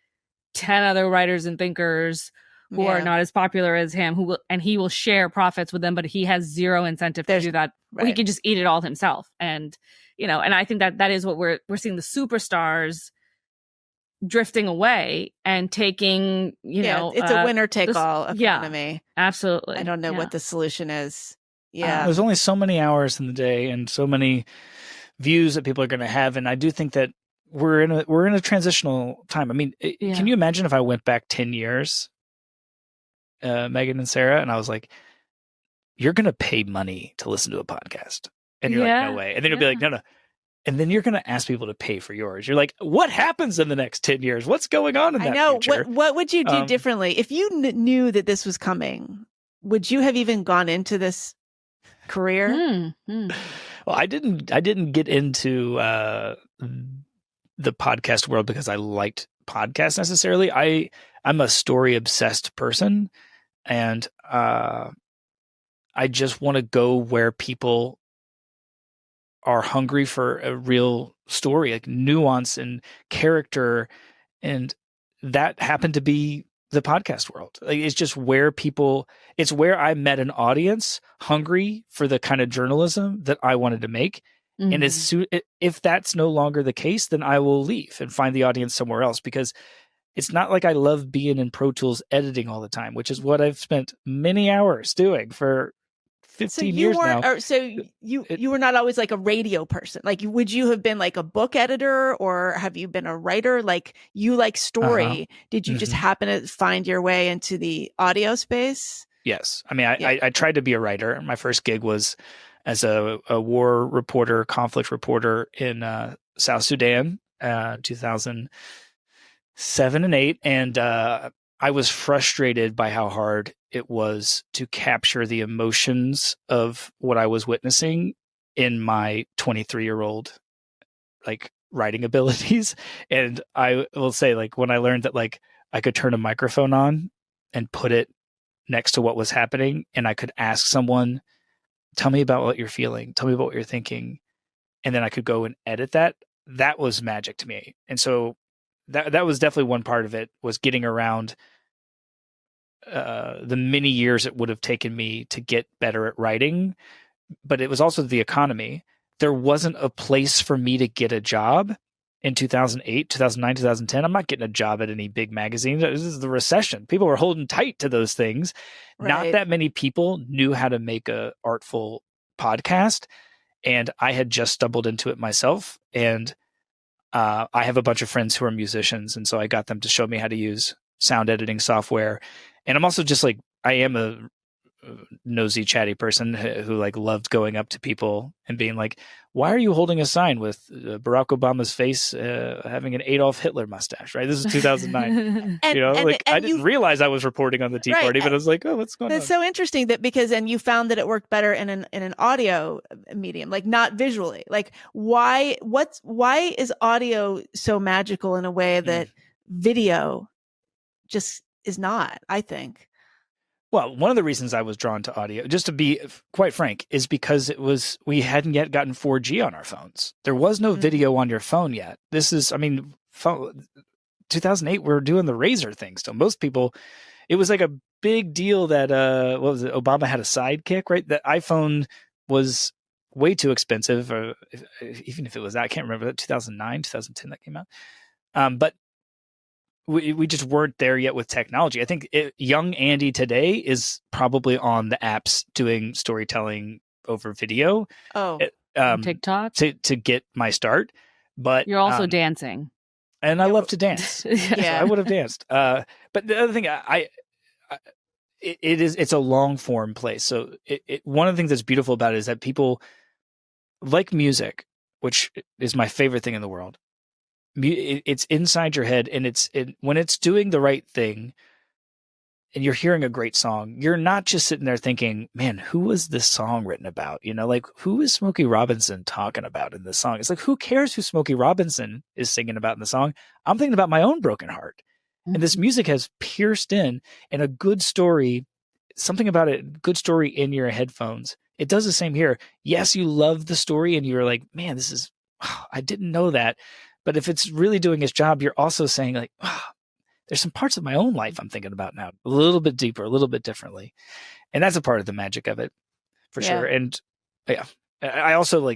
10 other writers and thinkers who are not as popular as him, he will share profits with them, but he has zero incentive to do that. Right. He can just eat it all himself. And, and I think that is what we're seeing, the superstars drifting away and taking, it's a winner take all economy. Yeah, absolutely. I don't know what the solution is. Yeah. There's only so many hours in the day and so many views that people are going to have. And I do think that we're in a transitional time. I mean, can you imagine if I went back 10 years, Megan and Sarah, and I was like, you're going to pay money to listen to a podcast. And you're like, no way. And then you'll be like, no. And then you're going to ask people to pay for yours. You're like, what happens in the next 10 years? What's going on in that future? What would you do differently? If you knew that this was coming, would you have even gone into this career? Well, I didn't get into the podcast world because I liked podcasts necessarily. I'm a story obsessed person, and I just want to go where people are hungry for a real story, like nuance and character. And that happened to be the podcast world. Like, it's just where it's where I met an audience hungry for the kind of journalism that I wanted to make. Mm-hmm. And if that's no longer the case, then I will leave and find the audience somewhere else, because it's not like I love being in Pro Tools editing all the time, which is what I've spent many hours doing for 15 years now. So you were not always like a radio person. Like, would you have been like a book editor, or have you been a writer? Like, you like story. Did you just happen to find your way into the audio space? Yes. I mean, I tried to be a writer. My first gig was as a war reporter, conflict reporter in South Sudan, 2007 and 2008. And I was frustrated by how hard it was to capture the emotions of what I was witnessing in my 23-year-old like writing abilities. And I will say, like, when I learned that like I could turn a microphone on and put it next to what was happening, and I could ask someone, tell me about what you're feeling, tell me about what you're thinking, and then I could go and edit that was magic to me. And so that was definitely one part of it, was getting around the many years it would have taken me to get better at writing. But it was also the economy. There wasn't a place for me to get a job in 2008, 2009, 2010. I'm not getting a job at any big magazine. This is the recession. People were holding tight to those things. Right. Not that many people knew how to make a artful podcast. And I had just stumbled into it myself. And I have a bunch of friends who are musicians. And so I got them to show me how to use sound editing software. And I'm also just like, I am a nosy, chatty person who like loved going up to people and being like, why are you holding a sign with Barack Obama's face having an Adolf Hitler mustache, right? This is 2009. I didn't realize I was reporting on the Tea Party, but I was like, oh, what's going on? That's so interesting and you found that it worked better in an audio medium, like not visually. Like, why is audio so magical in a way that video just is not, I think? Well, one of the reasons I was drawn to audio, just to be quite frank, is because we hadn't yet gotten 4G on our phones. There was no video on your phone yet. This is, 2008, we were doing the Razor thing still. Most people, it was like a big deal that, what was it? Obama had a Sidekick, right? That iPhone was way too expensive, or even if it was that, I can't remember, that 2009, 2010 that came out. But we just weren't there yet with technology. I think young Andy today is probably on the apps doing storytelling over video. Oh, TikTok to get my start. But you're also dancing, and I love to dance. Yeah, so I would have danced. But the other thing, it's a long form place. So one of the things that's beautiful about it is that people like music, which is my favorite thing in the world. It's inside your head, and when it's doing the right thing and you're hearing a great song, you're not just sitting there thinking, man, who was this song written about? Like, who is Smokey Robinson talking about in this song? It's like, who cares who Smokey Robinson is singing about in the song? I'm thinking about my own broken heart. Mm-hmm. And this music has pierced in, and a good story, something about it, good story in your headphones. It does the same here. Yes, you love the story and you're like, man, I didn't know that. But if it's really doing its job, you're also saying like, there's some parts of my own life I'm thinking about now, a little bit deeper, a little bit differently. And that's a part of the magic of it for sure. And yeah, I also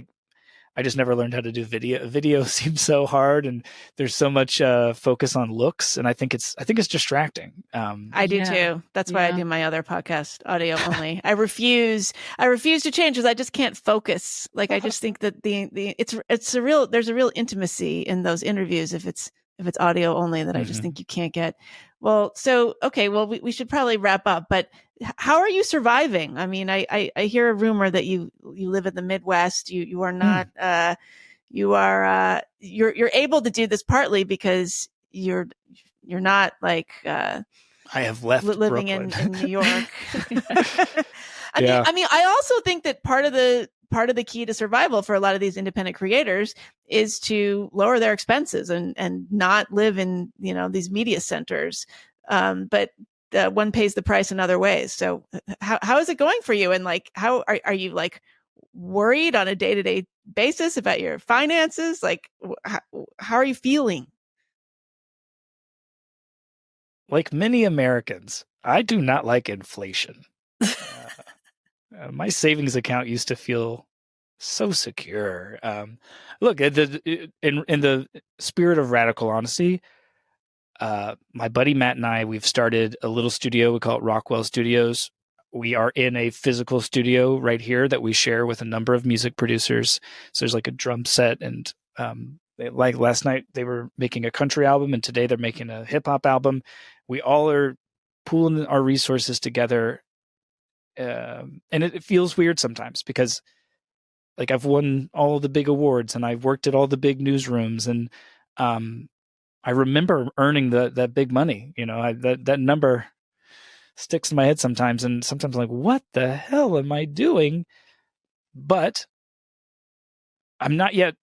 I just never learned how to do video. Video seems so hard, and there's so much focus on looks, and I think it's distracting. I do too. That's why I do my other podcast, audio only. I refuse to change because I just can't focus. I just think that there's a real intimacy in those interviews if it's audio only that I just think you can't get. Well, so okay, well we should probably wrap up, but how are you surviving? I mean, I hear a rumor that you live in the Midwest. You are not you're able to do this partly because you're not I have left living in New York. I mean, I also think that part of the key to survival for a lot of these independent creators is to lower their expenses and not live in, these media centers. But one pays the price in other ways. So how is it going for you? And how are you worried on a day-to-day basis about your finances? How are you feeling? Like many Americans, I do not like inflation. My savings account used to feel so secure. Look, in the spirit of radical honesty, my buddy Matt and I, we've started a little studio. We call it Rockwell Studios. We are in a physical studio right here that we share with a number of music producers. So there's a drum set, and last night they were making a country album, and today they're making a hip hop album. We all are pooling our resources together. And it feels weird sometimes because I've won all the big awards and I've worked at all the big newsrooms, and I remember earning that big money. That number sticks in my head sometimes, and sometimes I'm like, what the hell am I doing? But I'm not yet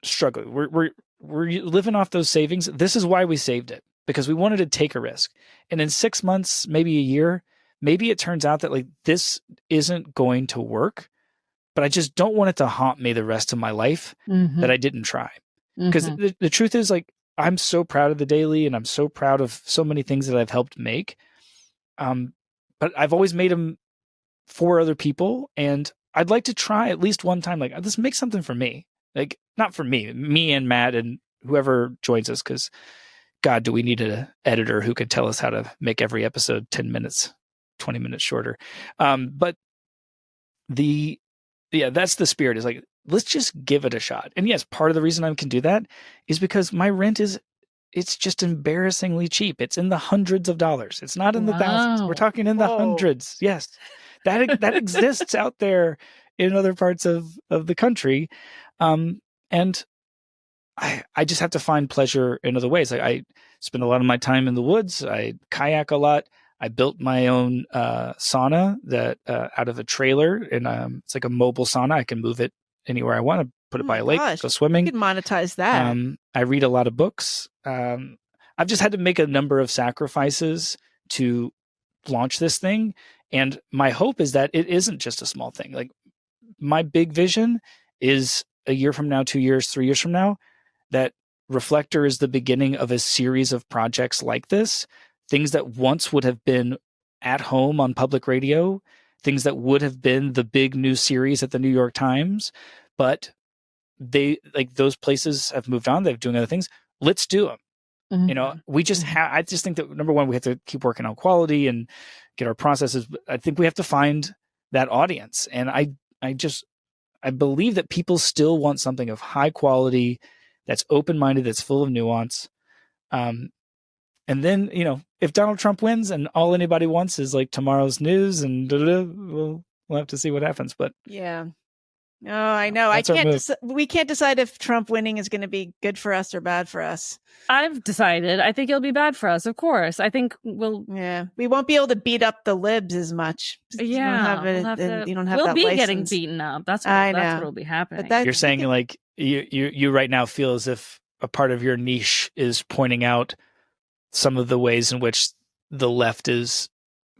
struggling. We're living off those savings. This is why we saved it, because we wanted to take a risk. And in 6 months, maybe a year, maybe it turns out that this isn't going to work, but I just don't want it to haunt me the rest of my life that I didn't try. Because the truth is, I'm so proud of the Daily, and I'm so proud of so many things that I've helped make. But I've always made them for other people, and I'd like to try at least one time, let's make something for me. Not for me and Matt and whoever joins us, because God, do we need an editor who can tell us how to make every episode 10 minutes, 20 minutes shorter. But that's the spirit, is let's just give it a shot. And yes, part of the reason I can do that is because my rent it's just embarrassingly cheap. It's in the hundreds of dollars. It's not in the thousands. We're talking in the hundreds. Yes. That exists out there in other parts of the country. And I just have to find pleasure in other ways. I spend a lot of my time in the woods. I kayak a lot. I built my own sauna that out of a trailer, and it's like a mobile sauna. I can move it anywhere I want to. Put it by a lake, go swimming. You could monetize that. I read a lot of books. I've just had to make a number of sacrifices to launch this thing, And my hope is that it isn't just a small thing. Like, my big vision is a year from now, 2 years, 3 years from now, that Reflector is the beginning of a series of projects like this, things that once would have been at home on public radio, things that would have been the big new series at the New York Times, but those places have moved on. They're doing other things. Let's do them. Mhm. We just I just think that, number one, we have to keep working on quality and get our processes. I think we have to find that audience. And I believe that people still want something of high quality, that's open-minded, that's full of nuance. And then, if Donald Trump wins and all anybody wants is like tomorrow's news and we'll have to see what happens. But yeah. Oh, I know. We can't decide if Trump winning is going to be good for us or bad for us. I've decided. I think it'll be bad for us. Of course, I think we'll. Yeah, we won't be able to beat up the libs as much. Yeah, you don't have we'll that be license. Getting beaten up. That's what will be happening. But you're saying like you right now feel as if a part of your niche is pointing out some of the ways in which the left is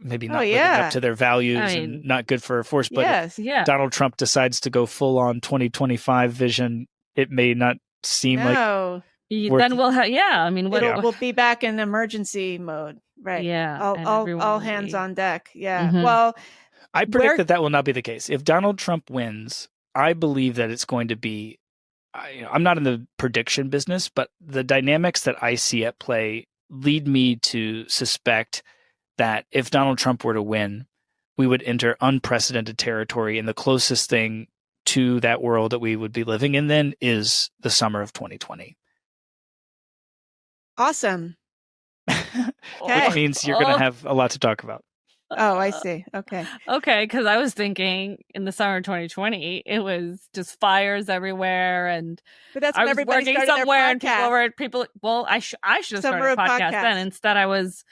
maybe not living up to their values and not good for a force. But if Donald Trump decides to go full on 2025 vision, it may not seem like. Then we'll have. Yeah, I mean, we'll be back in emergency mode, right? Yeah, all hands on deck. Yeah. Mm-hmm. Well, I predict that will not be the case. If Donald Trump wins, I believe that it's going to be. I'm not in the prediction business, but the dynamics that I see at play lead me to suspect that if Donald Trump were to win, we would enter unprecedented territory, and the closest thing to that world that we would be living in then is the summer of 2020. Awesome. Which means you're going to have a lot to talk about. Oh, I see. Okay. Okay, because I was thinking in the summer of 2020, it was just fires everywhere, and but that's I when was working somewhere, and people. Well, I should have started a podcast then. Instead, I was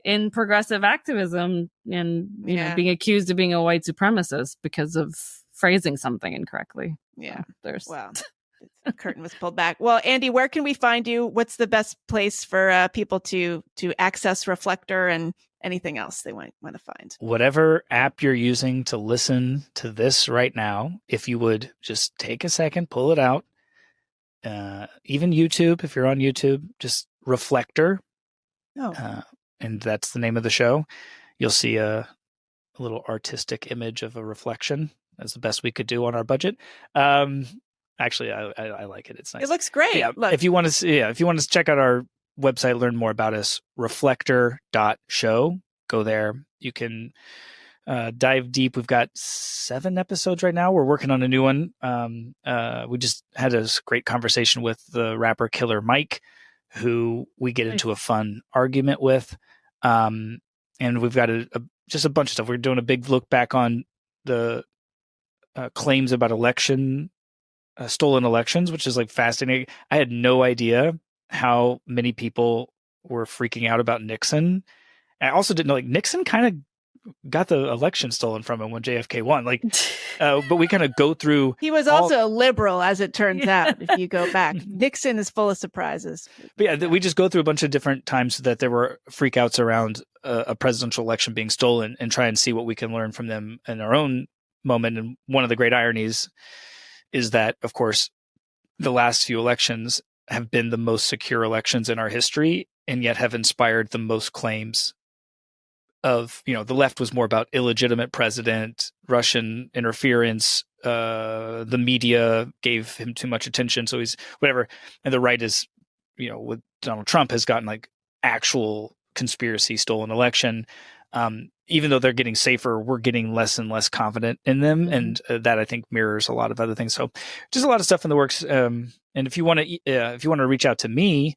in progressive activism and being accused of being a white supremacist because of phrasing something incorrectly. Yeah, the curtain was pulled back. Well, Andy, where can we find you? What's the best place for people to access Reflector and anything else they want to find? Whatever app you're using to listen to this right now, if you would just take a second, pull it out. Even YouTube, if you're on YouTube, just Reflector. And that's the name of the show. You'll see a little artistic image of a reflection. That's the best we could do on our budget. Actually, I like it. It's nice. It looks great. Yeah, if you want to check out our website, learn more about us, reflector.show. Go there. You can dive deep. We've got 7 episodes right now. We're working on a new one. We just had a great conversation with the rapper Killer Mike, who we get into a fun argument with. And we've got just a bunch of stuff. We're doing a big look back on the claims about stolen elections, which is like fascinating. I had no idea how many people were freaking out about Nixon. I also didn't know, like, Nixon kind of got the election stolen from him when JFK won. Like, but we kind of go through. He was also a liberal, as it turns out. If you go back, Nixon is full of surprises. But we just go through a bunch of different times that there were freakouts around a presidential election being stolen, and try and see what we can learn from them in our own moment. And one of the great ironies is that, of course, the last few elections have been the most secure elections in our history, and yet have inspired the most claims of, the left was more about illegitimate president, Russian interference, the media gave him too much attention, so he's whatever. And the right is, with Donald Trump, has gotten like actual conspiracy, stolen election. Even though they're getting safer, we're getting less and less confident in them. Mm-hmm. And that, I think, mirrors a lot of other things. So just a lot of stuff in the works. And if you want to reach out to me,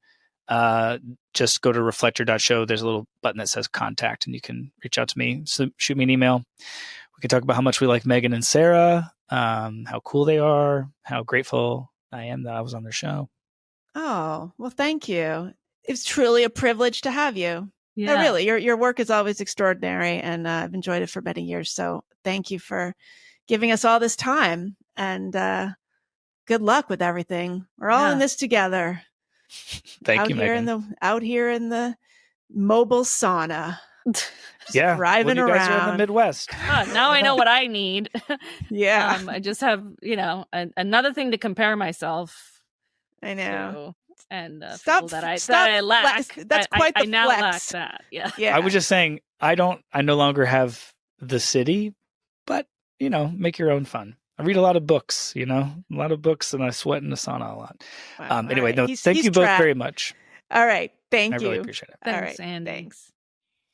just go to reflector.show. There's a little button that says contact, and you can reach out to me. So shoot me an email. We can talk about how much we like Megan and Sarah, how cool they are, how grateful I am that I was on their show. Oh, well, thank you. It's truly a privilege to have you. Yeah. No, really, your work is always extraordinary, and I've enjoyed it for many years. So thank you for giving us all this time, and good luck with everything. We're all in this together. Thank you, Megan. Out here in the mobile sauna. Yeah, driving well, you guys are in around. the Midwest. Now I know what I need. Yeah. I just have, another thing to compare myself I know. to, and Stop- feel that I stop lack. that's quite I the now flex. lack that. Yeah. Yeah. I was just saying, I no longer have the city, but make your own fun. I read a lot of books, and I sweat in the sauna a lot. Wow. Anyway, All no, right. thank you both very much. All right. Thank I you. really appreciate it. All Thanks, right. Andy. Thanks.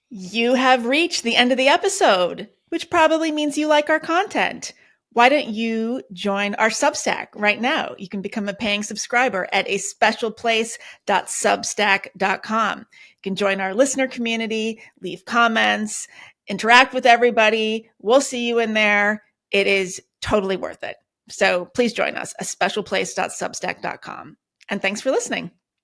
You have reached the end of the episode, which probably means you like our content. Why don't you join our Substack right now? You can become a paying subscriber at a specialplace.substack.com. You can join our listener community, leave comments, interact with everybody. We'll see you in there. It is totally worth it. So please join us, a specialplace.substack.com. And thanks for listening.